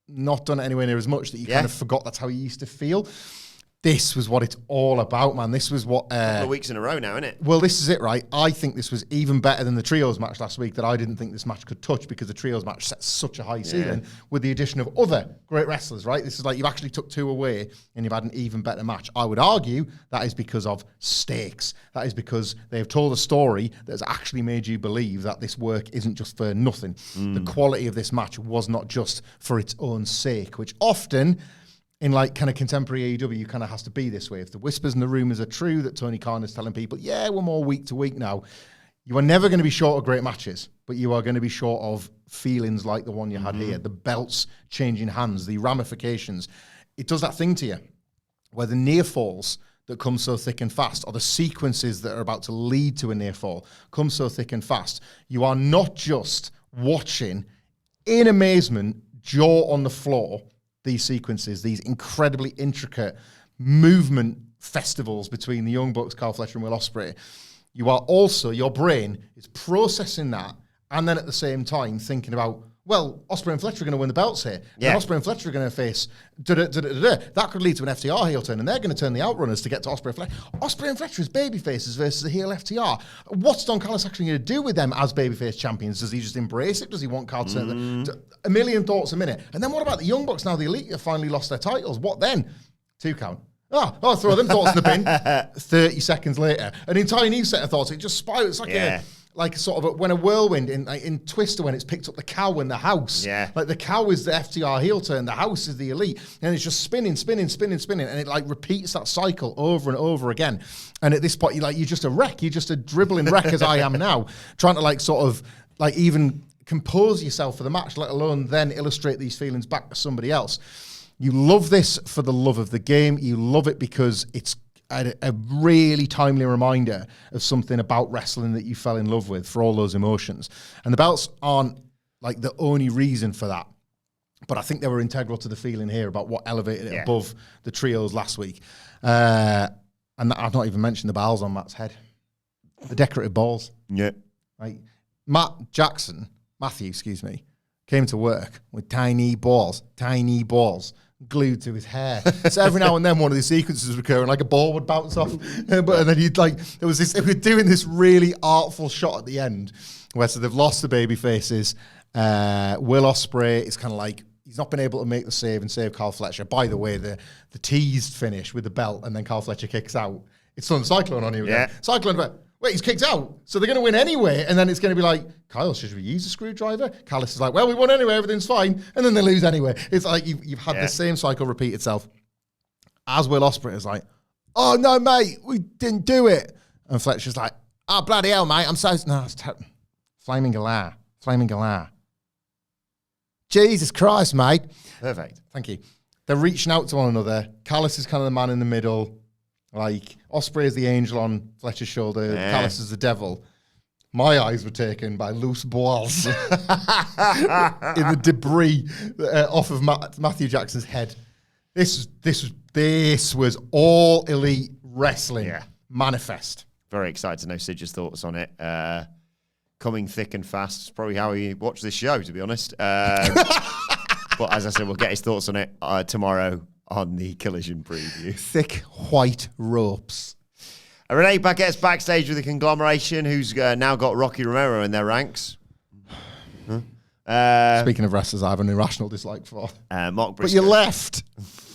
not done it anywhere near as much that you kind of forgot that's how you used to feel. This was what it's all about, man. This was what... a couple of weeks in a row now, isn't it? Well, this is it, right? I think this was even better than the Trios match last week that I didn't think this match could touch, because the Trios match set such a high ceiling with the addition of other great wrestlers, right? This is like you've actually took 2 away and you've had an even better match. I would argue that is because of stakes. That is because they have told a story that has actually made you believe that this work isn't just for nothing. The quality of this match was not just for its own sake, which often... in like kind of contemporary AEW, kind of has to be this way. If the whispers and the rumors are true that Tony Khan is telling people, yeah, we're more week to week now, you are never going to be short of great matches, but you are going to be short of feelings like the one you had here, the belts changing hands, the ramifications. It does that thing to you, where the near falls that come so thick and fast, or the sequences that are about to lead to a near fall come so thick and fast. You are not just watching in amazement, jaw on the floor, these sequences, these incredibly intricate movement festivals between the Young Bucks, Kyle Fletcher and Will Ospreay, you are also, your brain is processing that, and then at the same time thinking about, well, Ospreay and Fletcher are going to win the belts here. Yeah. And Ospreay and Fletcher are going to face That could lead to an FTR heel turn, and they're going to turn the Outrunners to get to Ospreay and Fletcher. Ospreay and Fletcher as babyfaces versus a heel FTR. What's Don Callis actually going to do with them as babyface champions? Does he just embrace it? Does he want Carl to turn a million thoughts a minute? And then what about the Young Bucks now? The Elite have finally lost their titles. What then? 2 count. Oh, throw them thoughts in the bin. 30 seconds later, an entire new set of thoughts. It just spirals. It's like sort of when a whirlwind in Twister when it's picked up the cow in the house. Yeah. Like the cow is the FTR heel turn, the house is the Elite, and it's just spinning, and it like repeats that cycle over and over again. And at this point, you're just a wreck. You're just a dribbling wreck as I am now, trying to like sort of like even compose yourself for the match, let alone then illustrate these feelings back to somebody else. You love this for the love of the game. You love it because it's a really timely reminder of something about wrestling that you fell in love with for all those emotions. And the belts aren't like the only reason for that, but I think they were integral to the feeling here about what elevated it above the trios last week. And I've not even mentioned the balls on Matt's head. The decorative balls. Yeah. Like Matthew, came to work with tiny balls, glued to his hair. So every now and then one of these sequences would occur and like a ball would bounce off. And then he'd like, they were doing this really artful shot at the end where so they've lost the baby faces. Will Ospreay is kind of like, he's not been able to make the save and save Carl Fletcher. By the way, the teased finish with the belt and then Carl Fletcher kicks out. It's throwing Cyclone on you again. Cyclone, but wait, he's kicked out. So they're going to win anyway. And then it's going to be like, Kyle, should we use a screwdriver? Callis is like, well, we won anyway. Everything's fine. And then they lose anyway. It's like you've had the same cycle repeat itself. As Will Ospreay is like, oh, no, mate, we didn't do it. And Fletcher's like, oh, bloody hell, mate. I'm so... No, it's Flaming Galah. Jesus Christ, mate. Perfect. Thank you. They're reaching out to one another. Callis is kind of the man in the middle. Like, Ospreay is the angel on Fletcher's shoulder. Callis is the devil. My eyes were taken by loose balls in the debris off of Matthew Jackson's head. This was all Elite wrestling manifest. Very excited to know Sidge's thoughts on it. Coming thick and fast. It's probably how he watched this show, to be honest. But as I said, we'll get his thoughts on it tomorrow on the Collision preview. Thick white ropes. Renee Paquette's backstage with the conglomeration, who's now got Rocky Romero in their ranks. Speaking of wrestlers, I have an irrational dislike for. Mark Briscoe. But you left.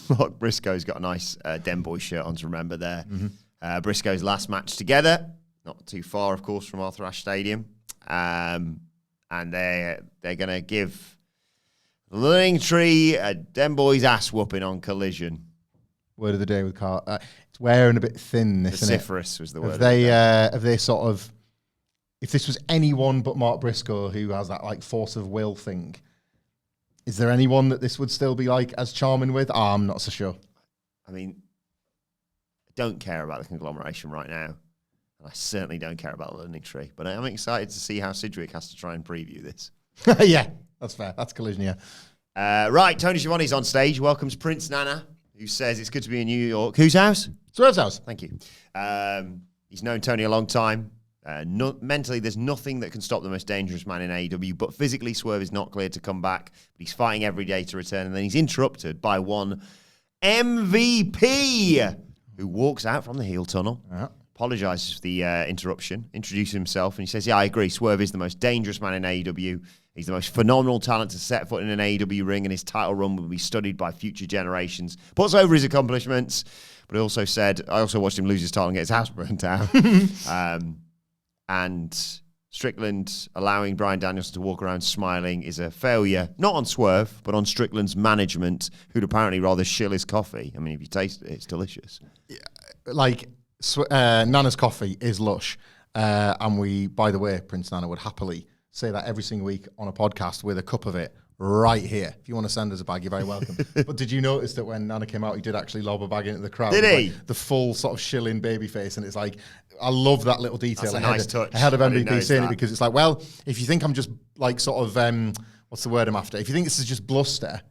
Mark Briscoe's got a nice Den Boy shirt on to remember there. Briscoe's last match together, not too far, of course, from Arthur Ashe Stadium. And they're going to give Learning Tree a Den Boy's ass whooping on Collision. Word of the day with Carl. It's wearing a bit thin, this, isn't it? Vociferous was the word. Have they sort of, if this was anyone but Mark Briscoe who has that like force of will thing, is there anyone that this would still be like as charming with? I'm not so sure. I mean, I don't care about the conglomeration right now. And I certainly don't care about Learning Tree. But I'm excited to see how Sidgwick has to try and preview this. Yeah, that's fair. That's Collision, yeah. Right, Tony Schiavone's on stage. Welcomes Prince Nana, who says it's good to be in New York. Whose house? Swerve's house. Thank you. He's known Tony a long time. Mentally, there's nothing that can stop the most dangerous man in AEW, but physically, Swerve is not cleared to come back. But he's fighting every day to return, and then he's interrupted by one MVP, who walks out from the heel tunnel, apologizes for the interruption, introduces himself, and he says, yeah, I agree, Swerve is the most dangerous man in AEW. He's the most phenomenal talent to set foot in an AEW ring, and his title run will be studied by future generations. Puts over his accomplishments, but he also said, I also watched him lose his title and get his house burnt down. And Strickland allowing Bryan Danielson to walk around smiling is a failure, not on Swerve, but on Strickland's management, who'd apparently rather shill his coffee. I mean, if you taste it, it's delicious. Yeah, like, Nana's coffee is lush. And we, by the way, Prince Nana would happily say that every single week on a podcast with a cup of it right here. If you want to send us a bag, you're very welcome. But did you notice that when Nana came out, he did actually lob a bag into the crowd? Did he? Like the full sort of shilling baby face. And it's like, I love that little detail. That's a nice touch. Ahead of MVP saying it, because it's like, well, if you think I'm just like sort of, what's the word I'm after? If you think this is just bluster,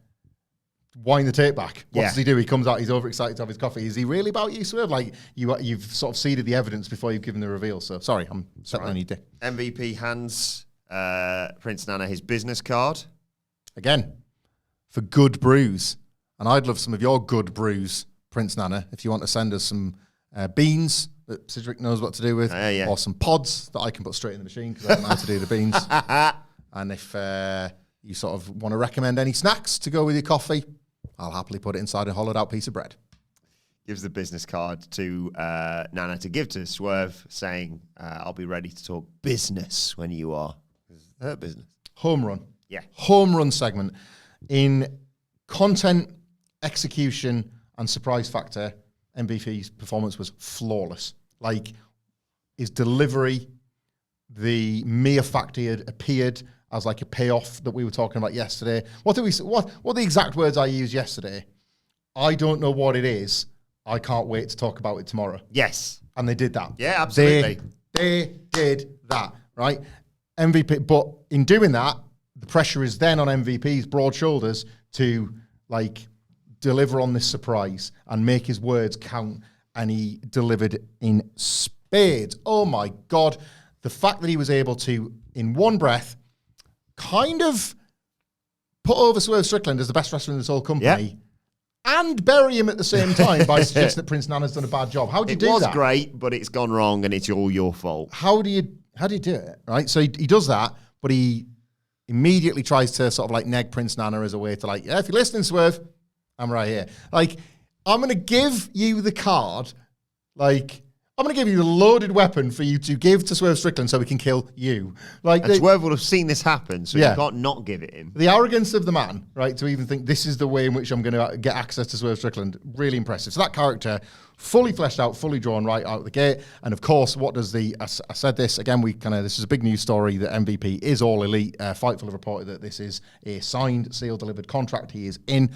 wind the tape back. What Yeah. does he do? He comes out, he's overexcited to have his coffee. Is he really about you, Swerve? Like, you've sort of seeded the evidence before you've given the reveal. So, sorry, I'm settling on your dick. MVP hands Prince Nana his business card. Again, for good brews. And I'd love some of your good brews, Prince Nana, if you want to send us some beans that Cedric knows what to do with, or some pods that I can put straight in the machine because I don't know how to do the beans. And if you sort of want to recommend any snacks to go with your coffee, I'll happily put it inside a hollowed out piece of bread. Gives the business card to Nana to give to Swerve, saying, I'll be ready to talk business when you are. It's her business. Home run. Yeah. Home run segment. In content, execution, and surprise factor, MVP's performance was flawless. Like, his delivery, the mere fact he had appeared as like a payoff that we were talking about yesterday. What the exact words I used yesterday? I don't know what it is. I can't wait to talk about it tomorrow. Yes. And they did that. Yeah, absolutely. They did that, right? MVP, but in doing that, the pressure is then on MVP's broad shoulders to like deliver on this surprise and make his words count. And he delivered in spades. Oh my God. The fact that he was able to, in one breath, kind of put over Swerve Strickland as the best wrestler in this whole company and bury him at the same time by suggesting that Prince Nana's done a bad job. How do you do that? It was great, but it's gone wrong and it's all your fault. How do you do it, right? So he does that, but he immediately tries to sort of like neg Prince Nana as a way to like, yeah, if you're listening, Swerve, I'm right here. Like, I'm going to give you the card, like, I'm going to give you the loaded weapon for you to give to Swerve Strickland so we can kill you. Like, and Swerve would have seen this happen, so you can't not give it him. The arrogance of the man, right, to even think this is the way in which I'm going to get access to Swerve Strickland, really impressive. So that character, fully fleshed out, fully drawn right out of the gate. And of course, what does I said this, again, this is a big news story that MVP is all elite. Fightful have reported that this is a signed, sealed, delivered contract. He is in.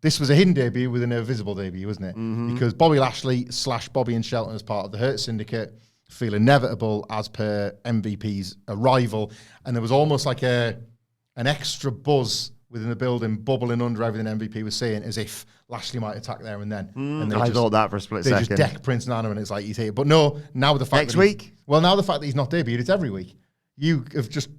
This was a hidden debut within a visible debut, wasn't it? Mm-hmm. Because Bobby Lashley / Bobby and Shelton as part of the Hurt Syndicate feel inevitable as per MVP's arrival. And there was almost like an extra buzz within the building bubbling under everything MVP was saying, as if Lashley might attack there and then. And I thought that for a split second. They just deck Prince Nana and it's like he's here. But no, now the fact next week? Now the fact that he's not debuted, it's every week. You've just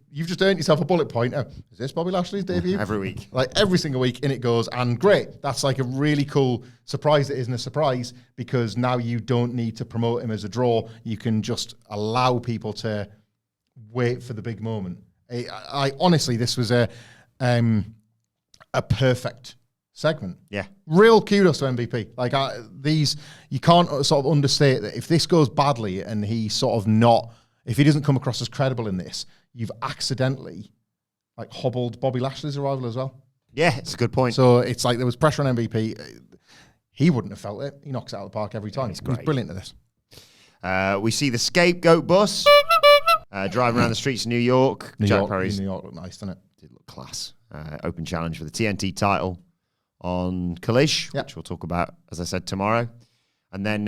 earned yourself a bullet point. Is this Bobby Lashley's debut? Every week. Like every single week in it goes. And great. That's like a really cool surprise that isn't a surprise because now you don't need to promote him as a draw. You can just allow people to wait for the big moment. I honestly, this was a perfect segment. Yeah. Real kudos to MVP. Like you can't sort of understate that if this goes badly and he's sort of not, if he doesn't come across as credible in this, you've accidentally like hobbled Bobby Lashley's arrival as well. Yeah, it's a good point. So it's like there was pressure on MVP. He wouldn't have felt it. He knocks it out of the park every time. He's brilliant at this. We see the scapegoat bus driving around the streets of New York. Jack Perry's New York looked nice, didn't it? Did look class. Open challenge for the TNT title on Kalish, which we'll talk about, as I said, tomorrow. And then,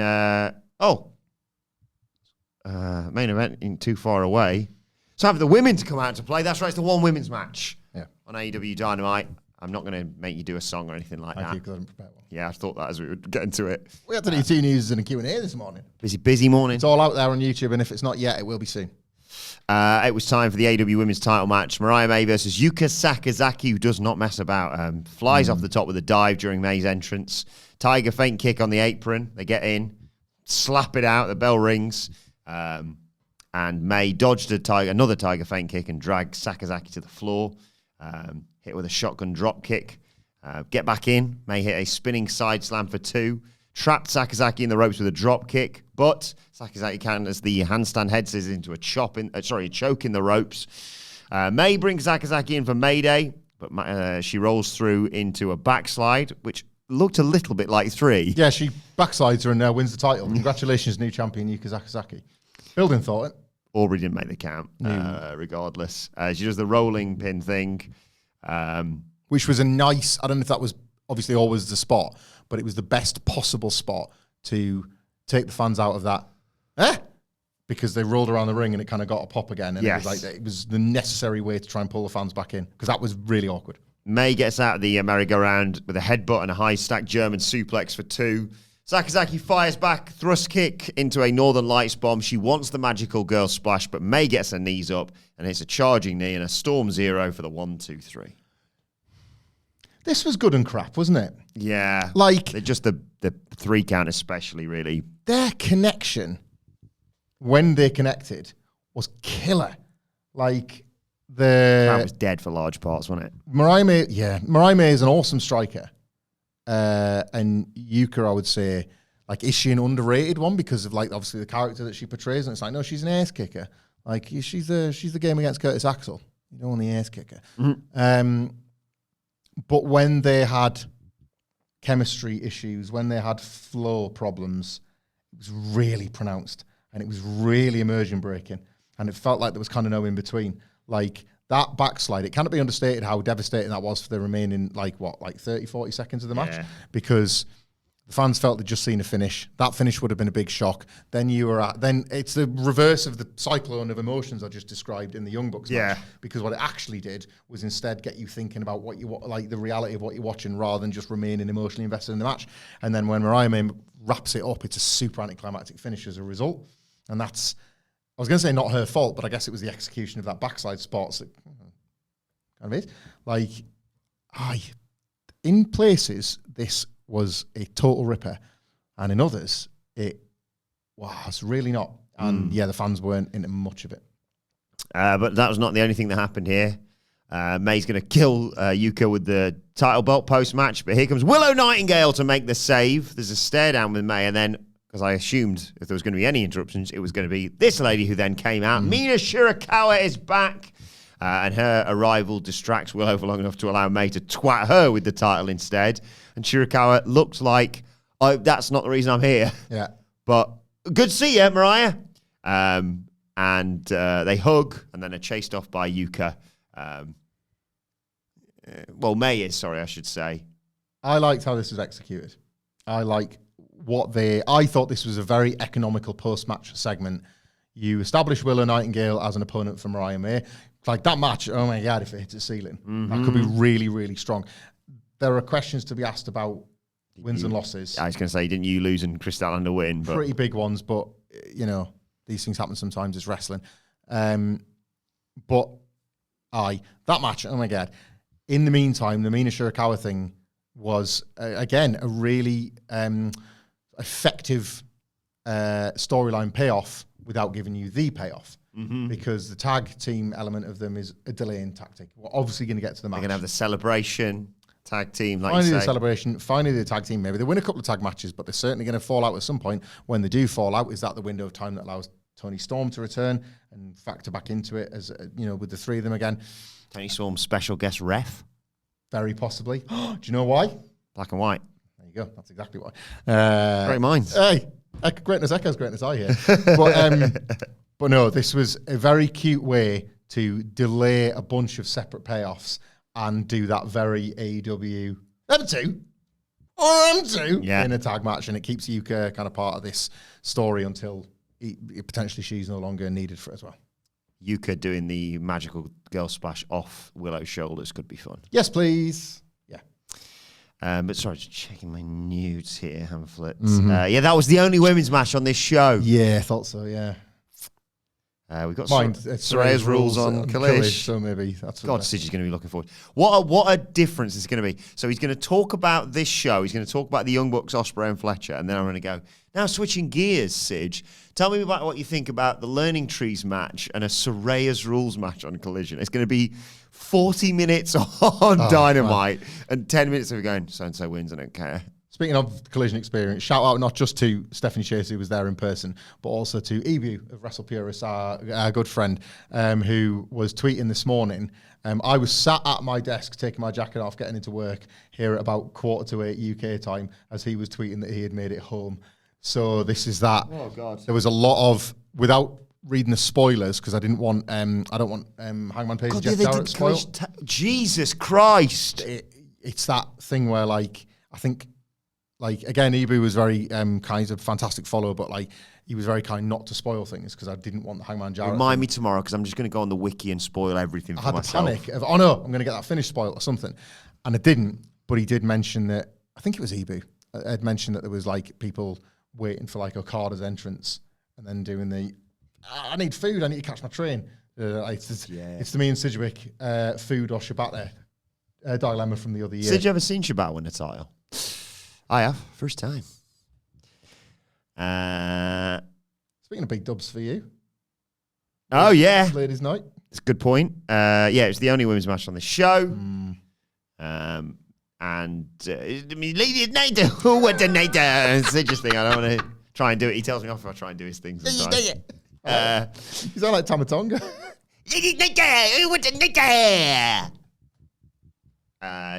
main event ain't too far away. So have the women to come out to play. That's right, it's the one women's match on AEW Dynamite. I'm not going to make you do a song or anything like that. Thank you, because I didn't prepare one. Yeah, I thought that as we were getting to it. We had to do 2 news and a Q&A this morning. Busy morning. It's all out there on YouTube, and if it's not yet, it will be soon. It was time for the AEW Women's title match. Mariah May versus Yuka Sakazaki, who does not mess about. Flies off the top with a dive during May's entrance. Tiger feint kick on the apron. They get in, slap it out. The bell rings. And May dodged another Tiger feint kick and dragged Sakazaki to the floor. Hit with a shotgun drop kick. Get back in. May hit a spinning side slam for 2. Trapped Sakazaki in the ropes with a drop kick, but Sakazaki counters the handstand head scissors into a choke in the ropes. May brings Sakazaki in for Mayday, but she rolls through into a backslide, which looked a little bit like 3. Yeah, she backslides her and wins the title. Congratulations, new champion Yuka Sakazaki. Building thought it. Aubrey didn't make the count, regardless. She does the rolling pin thing. Which was a nice, I don't know if that was obviously always the spot, but it was the best possible spot to take the fans out of that. Because they rolled around the ring and it kind of got a pop again. And it was the necessary way to try and pull the fans back in, because that was really awkward. May gets out of the merry-go-round with a headbutt and a high-stack German suplex for 2. Sakazaki fires back, thrust kick into a Northern Lights bomb. She wants the magical girl splash, but May gets her knees up and hits a charging knee and a Storm Zero for the 1-2-3. This was good and crap, wasn't it? Yeah. Like, just the 3 count especially, really. Their connection, when they connected, was killer. Like, That was dead for large parts, wasn't it? Mariah May is an awesome striker. And Yuka, I would say, like, is she an underrated one because of, like, obviously the character that she portrays? And it's like, no, she's an ace kicker. Like, she's the game against Curtis Axel. You don't want the ace kicker. Mm-hmm. But when they had chemistry issues, when they had flow problems, it was really pronounced and it was really immersion breaking. And it felt like there was kind of no in between. Like, that backslide, it cannot be understated how devastating that was for the remaining, 30, 40 seconds of the match. Because the fans felt they'd just seen a finish. That finish would have been a big shock. Then it's the reverse of the cyclone of emotions I just described in the Young Bucks match. Because what it actually did was instead get you thinking about what you like, the reality of what you're watching, rather than just remaining emotionally invested in the match. And then when Mariah May wraps it up, it's a super anticlimactic finish as a result. And that's, I was going to say not her fault, but I guess it was the execution of that backslide spot. So, kind of is. Like, in places, this was a total ripper, and in others, it was really not. And the fans weren't into much of it. But that was not the only thing that happened here. May's going to kill Yuka with the title belt post-match, but here comes Willow Nightingale to make the save. There's a stare down with May, and then, because I assumed if there was going to be any interruptions, it was going to be this lady who then came out. Mina Shirakawa is back. And her arrival distracts Willow for long enough to allow May to twat her with the title instead. And Shirakawa looked like, that's not the reason I'm here. Yeah. But good to see you, Mariah. And they hug, and then are chased off by Yuka. May is, sorry, I should say. I liked how this was executed. I thought this was a very economical post-match segment. You establish Willow Nightingale as an opponent for Mariah May. Like, that match, oh my God, if it hits its ceiling, that could be really, really strong. There are questions to be asked about wins and losses. I was going to say, didn't you lose and Chris Statlander win? But pretty big ones, but, these things happen sometimes. It's wrestling. That match, oh my God. In the meantime, the Mina Shirakawa thing was, again, a really effective storyline payoff without giving you the payoff. Because the tag team element of them is a delaying tactic. We're obviously going to get to the match. They're going to have the celebration, tag team, like finally you say. The celebration, finally the tag team. Maybe they win a couple of tag matches, but they're certainly going to fall out at some point. When they do fall out, is that the window of time that allows Toni Storm to return and factor back into it, as with the 3 of them again? Toni Storm's special guest ref? Very possibly. Do you know why? Black and white. There you go. That's exactly why. Great minds. Hey, greatness echoes greatness I hear. But no, this was a very cute way to delay a bunch of separate payoffs and do that very AEW M2 or M2 in a tag match, and it keeps Yuka kind of part of this story until potentially she's no longer needed for it as well. Yuka doing the magical girl splash off Willow's shoulders could be fun. Yes, please. But sorry, just checking my nudes here, Hamflet. That was the only women's match on this show. Yeah, I thought so, yeah. We've got Soraya's rules on Kalish. So maybe that's God, Sidge is going to be looking forward. What a difference it's going to be. So he's going to talk about this show. He's going to talk about the Young Bucks, Ospreay and Fletcher. And then I'm going to go, now switching gears, Sidge. Tell me about what you think about the Learning Trees match and a Soraya's rules match on Collision. It's going to be 40 minutes on Dynamite and 10 minutes of going, so-and-so wins, I don't care. Speaking of the Collision experience, shout out not just to Stephanie Chase, who was there in person, but also to Ebu of Wrestle Purists, our good friend, who was tweeting this morning. I was sat at my desk taking my jacket off, getting into work here at about 7:45 UK time, as he was tweeting that he had made it home. So this is that. Oh God! There was a lot of, without reading the spoilers, because I don't want Hangman Page Jeff Jarrett spoiled. Jesus Christ! It's that thing where, like, I think, Like, again, Ibu was very kind of fantastic follower, but like he was very kind not to spoil things because I didn't want the Hangman Jarrett. Remind me tomorrow because I'm just going to go on the wiki and spoil everything for myself. I had the panic of, oh no, I'm going to get that finish spoiled or something. And I didn't, but he did mention that, I think it was Ibu, had mentioned that there was like people waiting for like Okada's entrance and then doing I need food, I need to catch my train. It's the me and Sidgwick food or Shibata dilemma from the other year. Did you ever seen Shibata win a title? I have, first time. Speaking of big dubs for you. Oh, yeah. Ladies' night. It's a good point. It was the only women's match on the show. And ladies' night, who went to night? It's interesting. I don't want to try and do it. He tells me off if I try and do his things. You sound like Tamatonga. Ladies' night, who went to night?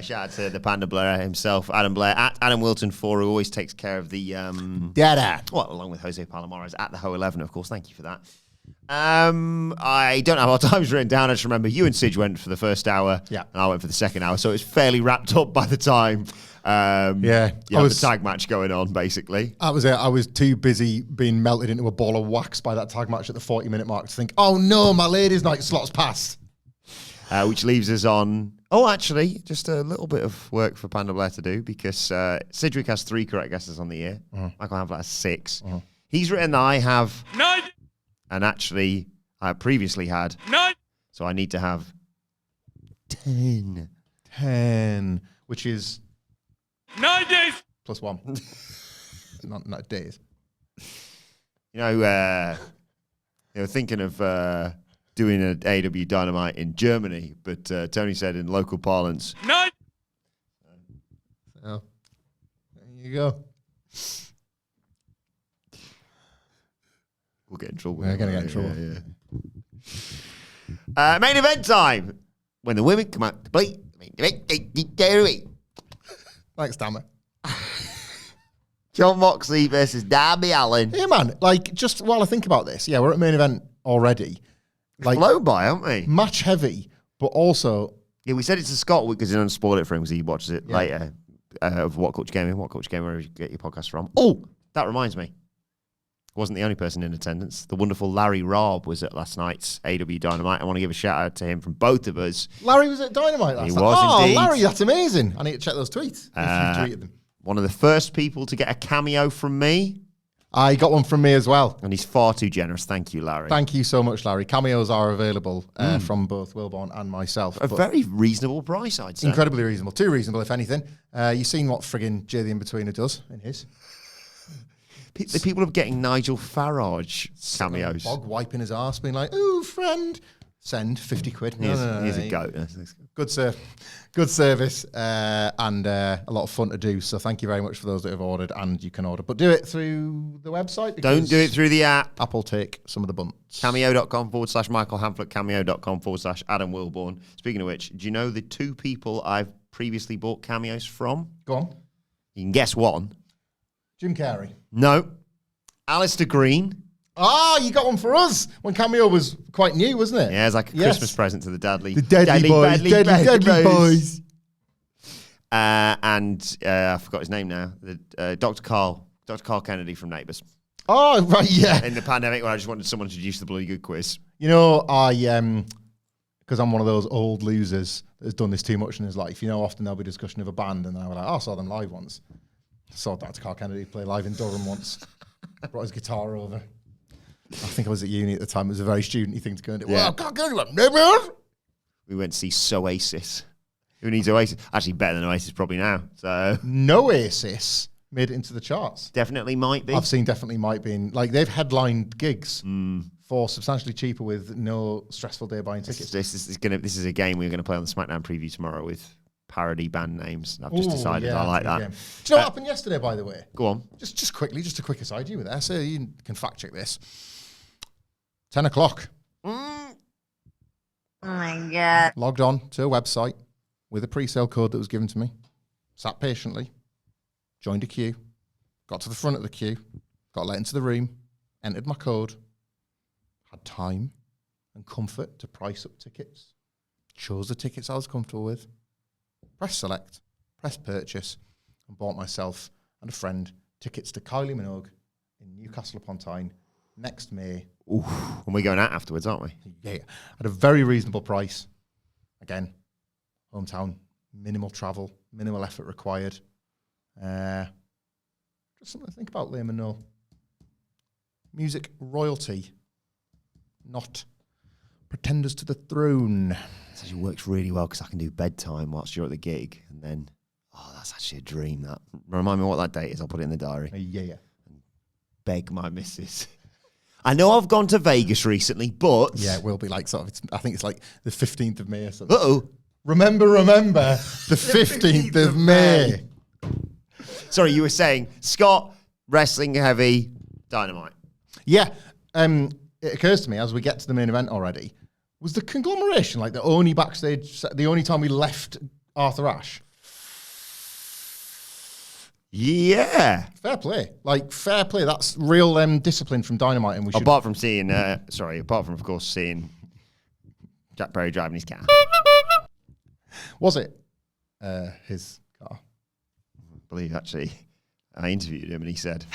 Shout out to the Panda Blair himself, Adam Blair, at Adam Wilton 4, who always takes care of the Dada. Well, along with Jose Palomares at the Ho 11, of course. Thank you for that. I don't have our times written down. I just remember you and Sidge went for the first hour, and I went for the second hour, so it was fairly wrapped up by the time. The tag match going on, basically. That was it. I was too busy being melted into a ball of wax by that tag match at the 40-minute mark to think, oh no, my ladies' night slot's passed. Which leaves us on. Oh, actually, just a little bit of work for Panda Blair to do because Sidgwick has 3 correct guesses on the year. Michael Hamflett has 6. He's written that I have 9. And actually, I previously had 9. So I need to have 10. 10, which is 9 days plus 1. not days. You know, they were thinking of doing an AEW Dynamite in Germany, but Tony said in local parlance, 9. Oh, there you go. We'll get in trouble. We're going to get in trouble. Main event time. When the women come out to play. Thanks, Dammer. John Moxley versus Darby Allin. Yeah, man. Like, just while I think about this, we're at main event already. Like, flown by, aren't we? Match heavy, but also... Yeah, we said it to Scott because he didn't spoil it for him because he watches it later of What Culture Gaming, where you get your podcast from. Oh, that reminds me. Wasn't the only person in attendance. The wonderful Larry Raab was at last night's AEW Dynamite. I want to give a shout out to him from both of us. Larry was at Dynamite last night. He was indeed. Larry, that's amazing. I need to check those tweets. If you tweeted them. One of the first people to get a cameo from me. I got one from me as well. And he's far too generous. Thank you, Larry. Thank you so much, Larry. Cameos are available from both Wilborn and myself. A very reasonable price, I'd say. Incredibly reasonable. Too reasonable, if anything. You've seen what friggin' Jay the In-Betweener does in his. The people are getting Nigel Farage cameos. Bog wiping his arse, being like, ooh, friend. Send 50 quid. He's a goat. Good service and a lot of fun to do. So thank you very much for those that have ordered, and you can order. But do it through the website. Don't do it through the app. Apple take some of the bunts. Cameo.com/Michael Hamflett, cameo.com/Adam Wilborn. Speaking of which, do you know the 2 people I've previously bought cameos from? Go on. You can guess one. Jim Carrey. No. Alistair Green. Ah, you got one for us when Cameo was quite new, wasn't it? Yeah, it's like a Christmas present to the Dadley. The Dadley Boyz. And I forgot his name now. Dr. Carl Kennedy from Neighbours. Oh, right, yeah. In the pandemic when I just wanted someone to introduce the bloody good quiz. You know, because I'm one of those old losers that has done this too much in his life. You know, often there'll be discussion of a band and I was like, I saw them live once. I saw Dr. Carl Kennedy play live in Durham once. Brought his guitar over. I think I was at uni at the time. It was a very studenty thing to go and do. Yeah. Well, can't go to Neighbours. We went to see Soasis. Who needs Oasis? Actually, better than Oasis probably now. So no Oasis made it into the charts. Definitely might be. I've seen definitely might be. Like they've headlined gigs for substantially cheaper with no stressful day buying tickets. This is a game we're going to play on the SmackDown preview tomorrow with parody band names. I've just decided I like that. Game. Do you know what happened yesterday, by the way? Go on. Just quickly, just a quick aside. You were there, so you can fact check this. 10 o'clock. Oh my God. Logged on to a website with a pre-sale code that was given to me. Sat patiently. Joined a queue. Got to the front of the queue. Got let into the room. Entered my code. Had time and comfort to price up tickets. Chose the tickets I was comfortable with. Press select. Press purchase. And bought myself and a friend tickets to Kylie Minogue in Newcastle upon Tyne next May. Ooh, and we're going out afterwards, aren't we? Yeah, at a very reasonable price. Again, hometown, minimal travel, minimal effort required. Just something to think about, Liam and Noel. Music royalty, not pretenders to the throne. It actually works really well because I can do bedtime whilst you're at the gig, and then, that's actually a dream. That remind me what that date is. I'll put it in the diary. Yeah. Beg my missus. I know I've gone to Vegas recently, but Yeah, it will be like I think it's like the 15th of May or something. Uh-oh. Remember, the 15th of May. Sorry, you were saying Scott, wrestling heavy, Dynamite. Yeah, it occurs to me as we get to the main event already, was the conglomeration like the only backstage, the only time we left Arthur Ashe? Yeah. Fair play. Fair play. That's real discipline from Dynamite. And we should... Apart from, of course, seeing Jack Perry driving his car. Was it his car? I believe, actually, I interviewed him and he said...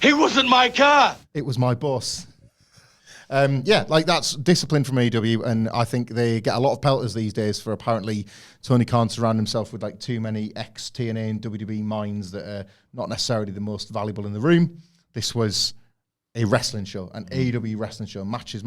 It wasn't my car. It was my boss. That's discipline from AEW, and I think they get a lot of pelters these days for apparently Tony Khan surround himself with too many ex-TNA and WWE minds that are not necessarily the most valuable in the room. This was a wrestling show, an AEW wrestling show, matches,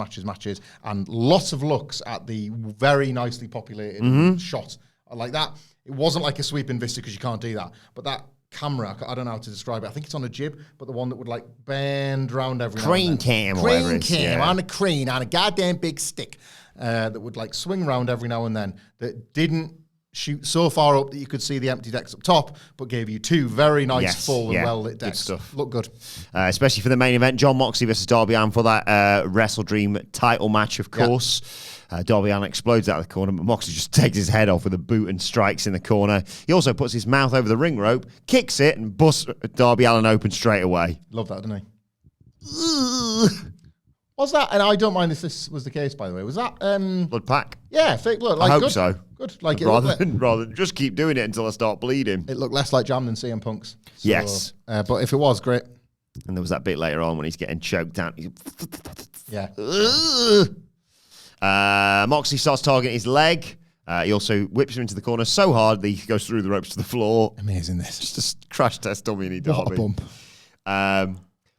and lots of looks at the very nicely populated shot like that. It wasn't like a sweeping vista because you can't do that, but that camera, I don't know how to describe it. I think it's on a jib, but the one that would bend round every crane cam, crane cam on a crane on a goddamn big stick that would swing round every now and then. That didn't shoot so far up that you could see the empty decks up top, but gave you two very nice, full and well lit decks. Good stuff. Look good, especially for the main event, John Moxley versus Darby Allin for that Wrestle Dream title match, of course. Darby Allin explodes out of the corner, but Moxley just takes his head off with a boot and strikes in the corner. He also puts his mouth over the ring rope, kicks it, and busts Darby Allin open straight away. Love that, didn't he? Was that, and I don't mind if this was the case, by the way, was that... blood pack? Yeah, fake blood. I hope good. so. Good. Rather than just keep doing it until I start bleeding. It looked less like jam than CM Punk's. So, yes. But if it was, great. And there was that bit later on when he's getting choked out. Yeah. Moxley starts targeting his leg. He also whips him into the corner so hard that he goes through the ropes to the floor. Amazing this. Just a crash test dummy in his What a bump.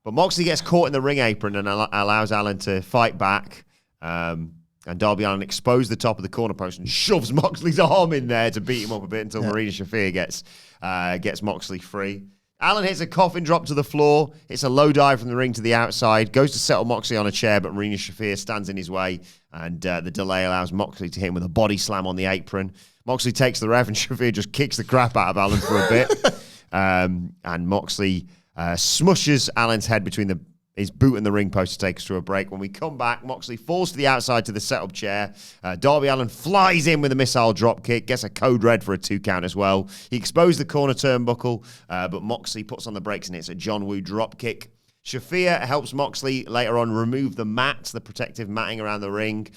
But Moxley gets caught in the ring apron and allows Allin to fight back. And Darby Allin exposed the top of the corner post and shoves Moxley's arm in there to beat him up a bit until Marina Shafir gets Moxley free. Allin hits a coffin drop to the floor. It's a low dive from the ring to the outside. Goes to settle Moxley on a chair, but Marina Shafir stands in his way. And the delay allows Moxley to hit him with a body slam on the apron. Moxley takes the rev and Shafir just kicks the crap out of Allin for a bit. And Moxley smushes Allen's head between his boot and the ring post to take us to a break. When we come back, Moxley falls to the outside to the setup chair. Darby Allin flies in with a missile drop kick, gets a code red for a 2 count as well. He exposed the corner turnbuckle, but Moxley puts on the brakes and it's a John Woo drop kick. Shafir helps Moxley later on remove the mats, the protective matting around the ring.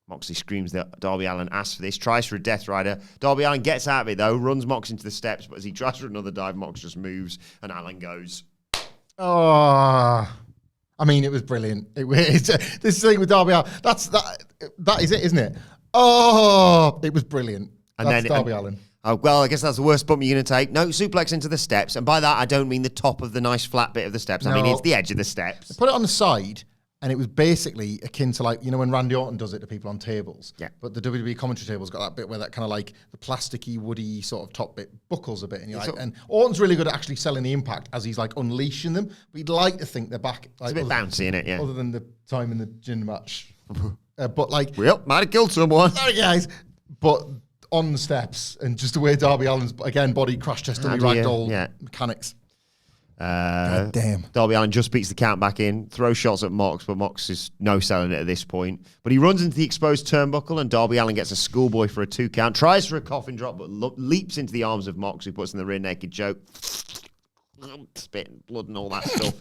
Moxley screams that Darby Allin asks for this, tries for a Death Rider. Darby Allin gets out of it though, runs Mox into the steps, but as he tries for another dive, Mox just moves and Allin goes. Oh, I mean, it was brilliant. This thing with Darby Allin, that is it, isn't it? Oh, it was brilliant. And that's then Darby Allin. Oh, well, I guess that's the worst bump you're going to take. No, suplex into the steps. And by that, I don't mean the top of the nice flat bit of the steps. I mean, it's the edge of the steps. Put it on the side, and it was basically akin to when Randy Orton does it to people on tables. Yeah. But the WWE commentary table's got that bit where that kind of the plasticky, woody sort of top bit buckles a bit. And and Orton's really good at actually selling the impact as he's unleashing them. But you'd like to think they're back. It's a bit bouncy, innit? Yeah. Other than the time in the gin match. Well, might have killed someone. Sorry, guys. But on the steps, and just the way Darby Allin's, again, body crash test dummy ragdoll mechanics. God damn. Darby Allin just beats the count back in, throws shots at Mox, but Mox is no selling it at this point. But he runs into the exposed turnbuckle, and Darby Allin gets a schoolboy for a 2 count, tries for a coffin drop, but leaps into the arms of Mox, who puts in the rear naked choke. Spit and blood and all that stuff.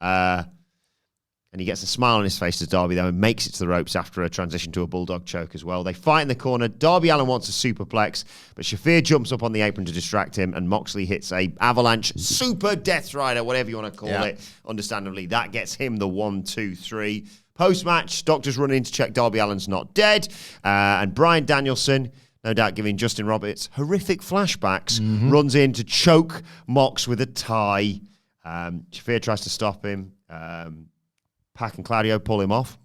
And And he gets a smile on his face as Darby, though, and makes it to the ropes after a transition to a bulldog choke as well. They fight in the corner. Darby Allin wants a superplex, but Shafir jumps up on the apron to distract him, and Moxley hits a avalanche super Death Rider, whatever you want to call it. Understandably, that gets him the 1, 2, 3. Post-match, doctors run in to check Darby Allin's not dead, and Bryan Danielson, no doubt giving Justin Roberts horrific flashbacks, runs in to choke Mox with a tie. Shafir tries to stop him. Pac and Claudio pull him off.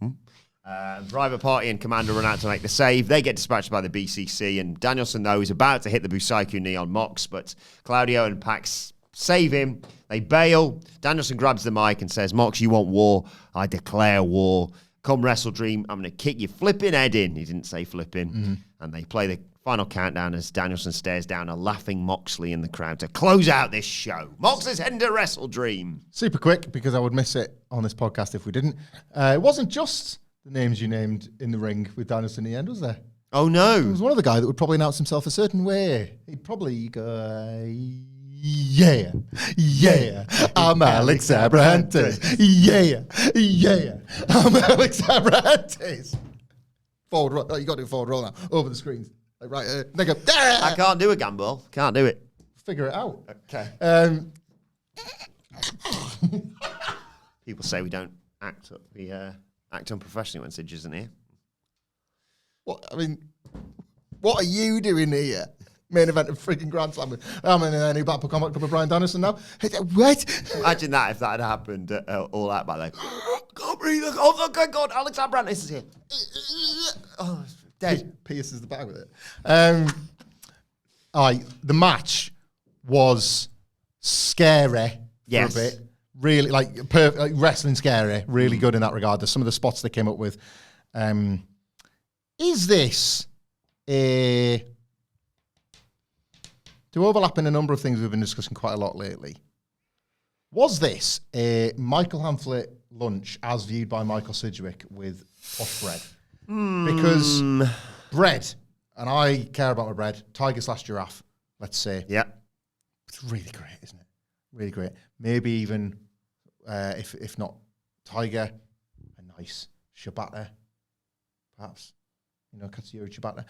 Private Party and Commander run out to make the save. They get dispatched by the BCC, and Danielson, though, is about to hit the Busaiku knee on Mox, but Claudio and Pac save him. They bail. Danielson grabs the mic and says, Mox, you want war? I declare war. Come Wrestle Dream, I'm going to kick your flipping head in. He didn't say flipping. And they play the final countdown as Danielson stares down a laughing Moxley in the crowd to close out this show. Moxley's heading to Wrestle Dream. Super quick, because I would miss it on this podcast if we didn't. It wasn't just the names you named in the ring with Danielson in the end, was there? Oh, no. There was one other guy that would probably announce himself a certain way. He'd probably go, yeah, I'm Alex Abrahantes. Yeah, I'm Alex Abrahantes. Forward roll. Oh, you got to do forward roll now. Over the screens. Like right, they go, I can't do a gamble. Can't do it. Figure it out. Okay. People say we don't act up. We act unprofessionally when Sidge isn't here. What are you doing here? Main event of freaking Grand Slam. I'm in a new Blackpool Combat Club with Bryan Danielson now. What? Imagine that if that had happened all that by like, can't breathe. Oh, good God, Alex Abrahantes is here. Oh, dead. Pierces the bag with it. The match was scary for a bit. Really, like wrestling scary. Really good in that regard. There's some of the spots they came up with. Is this to overlap in a number of things we've been discussing quite a lot lately? Was this a Michael Hamflett lunch as viewed by Michael Sidgwick with posh bread? Because bread, and I care about my bread, tiger/giraffe, let's say. Yeah. It's really great, isn't it? Really great. Maybe even, if not tiger, a nice ciabatta, perhaps. You know, Katsuyori ciabatta.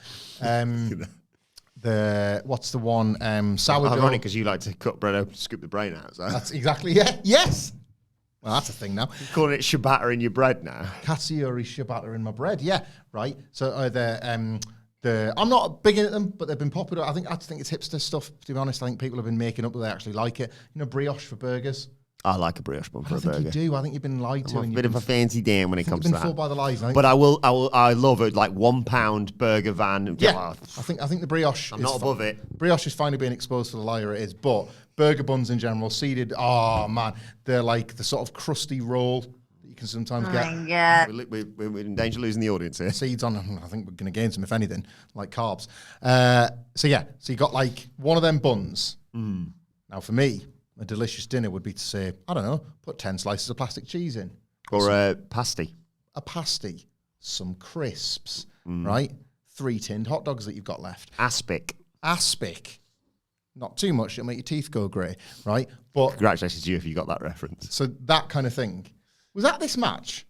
What's the one? Sourdough. Ironic because you like to cut bread open to scoop the brain out. So. That's exactly, yes. Well, that's a thing now. You're calling it ciabatta in your bread now. Katsuyori ciabatta in my bread, yeah, right. So I'm not big into them, but they've been popular. I just think it's hipster stuff, to be honest. I think people have been making up that they actually like it. You know, brioche for burgers. I like a brioche bun for a burger. I think you do. I think you've been lied to. I'm a bit of a fancy Dan when it comes to that. You've been fooled by the lies, mate. But I love it, like £1 burger van. Yeah, I think the brioche. I'm not above it. Brioche is finally being exposed to the liar it is, but burger buns in general, seeded. Oh man, they're like the sort of crusty roll that you can sometimes get. Oh my God. We're in danger of losing the audience here. Seeds on them. I think we're going to gain some, if anything, like carbs. So you got like one of them buns. Now for me, a delicious dinner would be to say, I don't know, put 10 slices of plastic cheese in. Or a pasty. A pasty. Some crisps, right? 3 tinned hot dogs that you've got left. Aspic. Not too much, it'll make your teeth go grey, right? But Congratulations to you if you got that reference. So that kind of thing. Was that this match?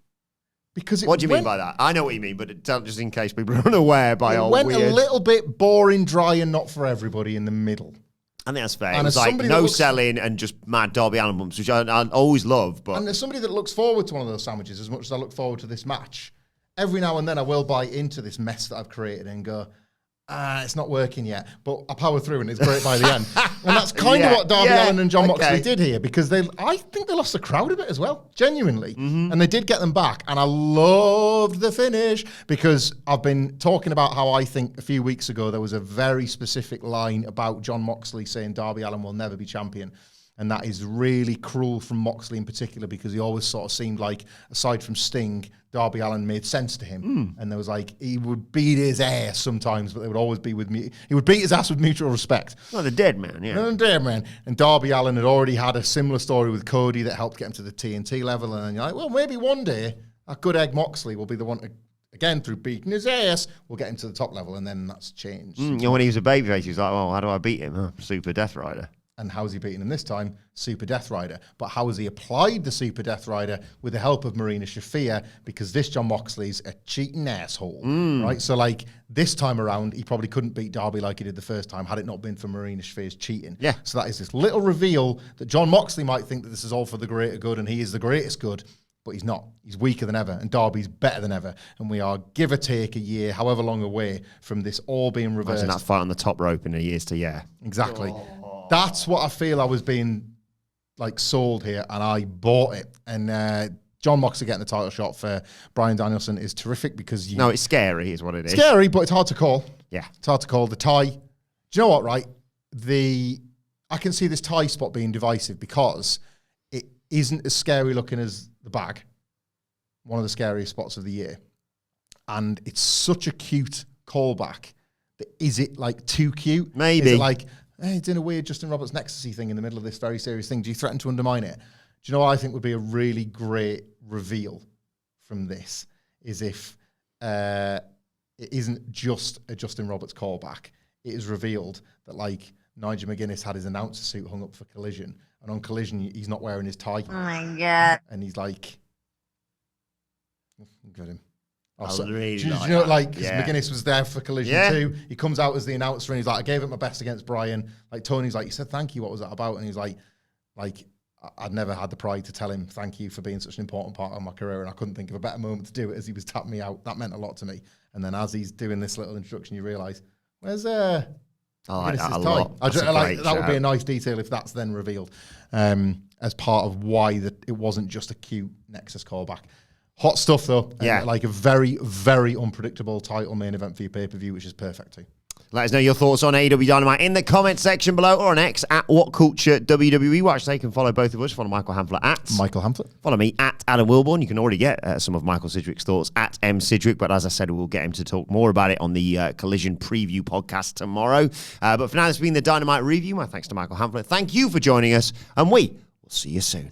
Because what do you mean by that? I know what you mean, but just in case people are unaware by all weird. It went a little bit boring, dry, and not for everybody in the middle. I think that's fair. And it was like no selling and just mad Darby Allin bumps, which I always love. But and there's somebody that looks forward to one of those sandwiches as much as I look forward to this match. Every now and then I will bite into this mess that I've created and go, it's not working yet. But I power through and it's great by the end. And that's kind of what Darby Allin and John Moxley did here, because I think they lost the crowd a bit as well, genuinely. And they did get them back. And I loved the finish, because I've been talking about how I think a few weeks ago there was a very specific line about John Moxley saying Darby Allin will never be champion. And that is really cruel from Moxley in particular, because he always sort of seemed like, aside from Sting, Darby Allin made sense to him. And there was like, he would beat his ass sometimes, but they would always be with me. He would beat his ass with mutual respect. Well, the dead man, yeah. The dead man. And Darby Allin had already had a similar story with Cody that helped get him to the TNT level. And then you're like, well, maybe one day a good egg Moxley will be the one to, again, through beating his ass, we'll get him to the top level. And then that's changed. You know, when he was a babyface, he was like, well, how do I beat him? Super Death Rider. And how's he beaten him this time? Super Death Rider. But how has he applied the Super Death Rider with the help of Marina Shafir? Because this John Moxley's a cheating asshole, right? So, like, this time around, he probably couldn't beat Darby like he did the first time had it not been for Marina Shafir's cheating. Yeah. So that is this little reveal that John Moxley might think that this is all for the greater good and he is the greatest good, but he's not. He's weaker than ever, and Darby's better than ever. And we are, give or take, a year, however long away from this all being reversed. Imagine that fight on the top rope in a year's to Exactly. That's what I feel I was being like sold here, and I bought it. And John Moxley getting the title shot for Bryan Danielson is terrific because No, it's scary, is what it is. Scary, but it's hard to call. Yeah. It's hard to call. The tie. Do you know what, right? I can see this tie spot being divisive because it isn't as scary looking as the bag. One of the scariest spots of the year. And it's such a cute callback. Is it like too cute? Maybe. Is it like, hey, it's in a weird Justin Roberts Nexus thing in the middle of this very serious thing. Do you threaten to undermine it? Do you know what I think would be a really great reveal from this? Is if it isn't just a Justin Roberts callback. It is revealed that, like, Nigel McGuinness had his announcer suit hung up for Collision. And on Collision, he's not wearing his tie. Oh my God. And he's like, got him. Really do you like know, that. like, 'cause Yeah. McGuinness was there for Collision too. He comes out as the announcer and he's like, I gave it my best against Bryan. Like, Tony's like, you said thank you, what was that about? And he's like, I'd never had the pride to tell him thank you for being such an important part of my career, and I couldn't think of a better moment to do it as he was tapping me out. That meant a lot to me. And then as he's doing this little introduction, you realise, where's I like that a McGuinness's lot. tie? That's a Like, great that would be a shout. nice detail if that's then revealed as part of why it wasn't just a cute Nexus callback. Hot stuff, though. Yeah. Like a very, very unpredictable title main event for your pay-per-view, which is perfect too. Let us know your thoughts on AEW Dynamite in the comments section below or on X at WhatCultureWWE. Watch so you can follow both of us. Follow Michael Hamflet at Michael Hamflet. Follow me at Adam Wilborn. You can already get some of Michael Sidgwick's thoughts at M. Sidgwick, but as I said, we'll get him to talk more about it on the Collision Preview podcast tomorrow. But for now, this has been the Dynamite Review. My thanks to Michael Hamflet. Thank you for joining us, and we will see you soon.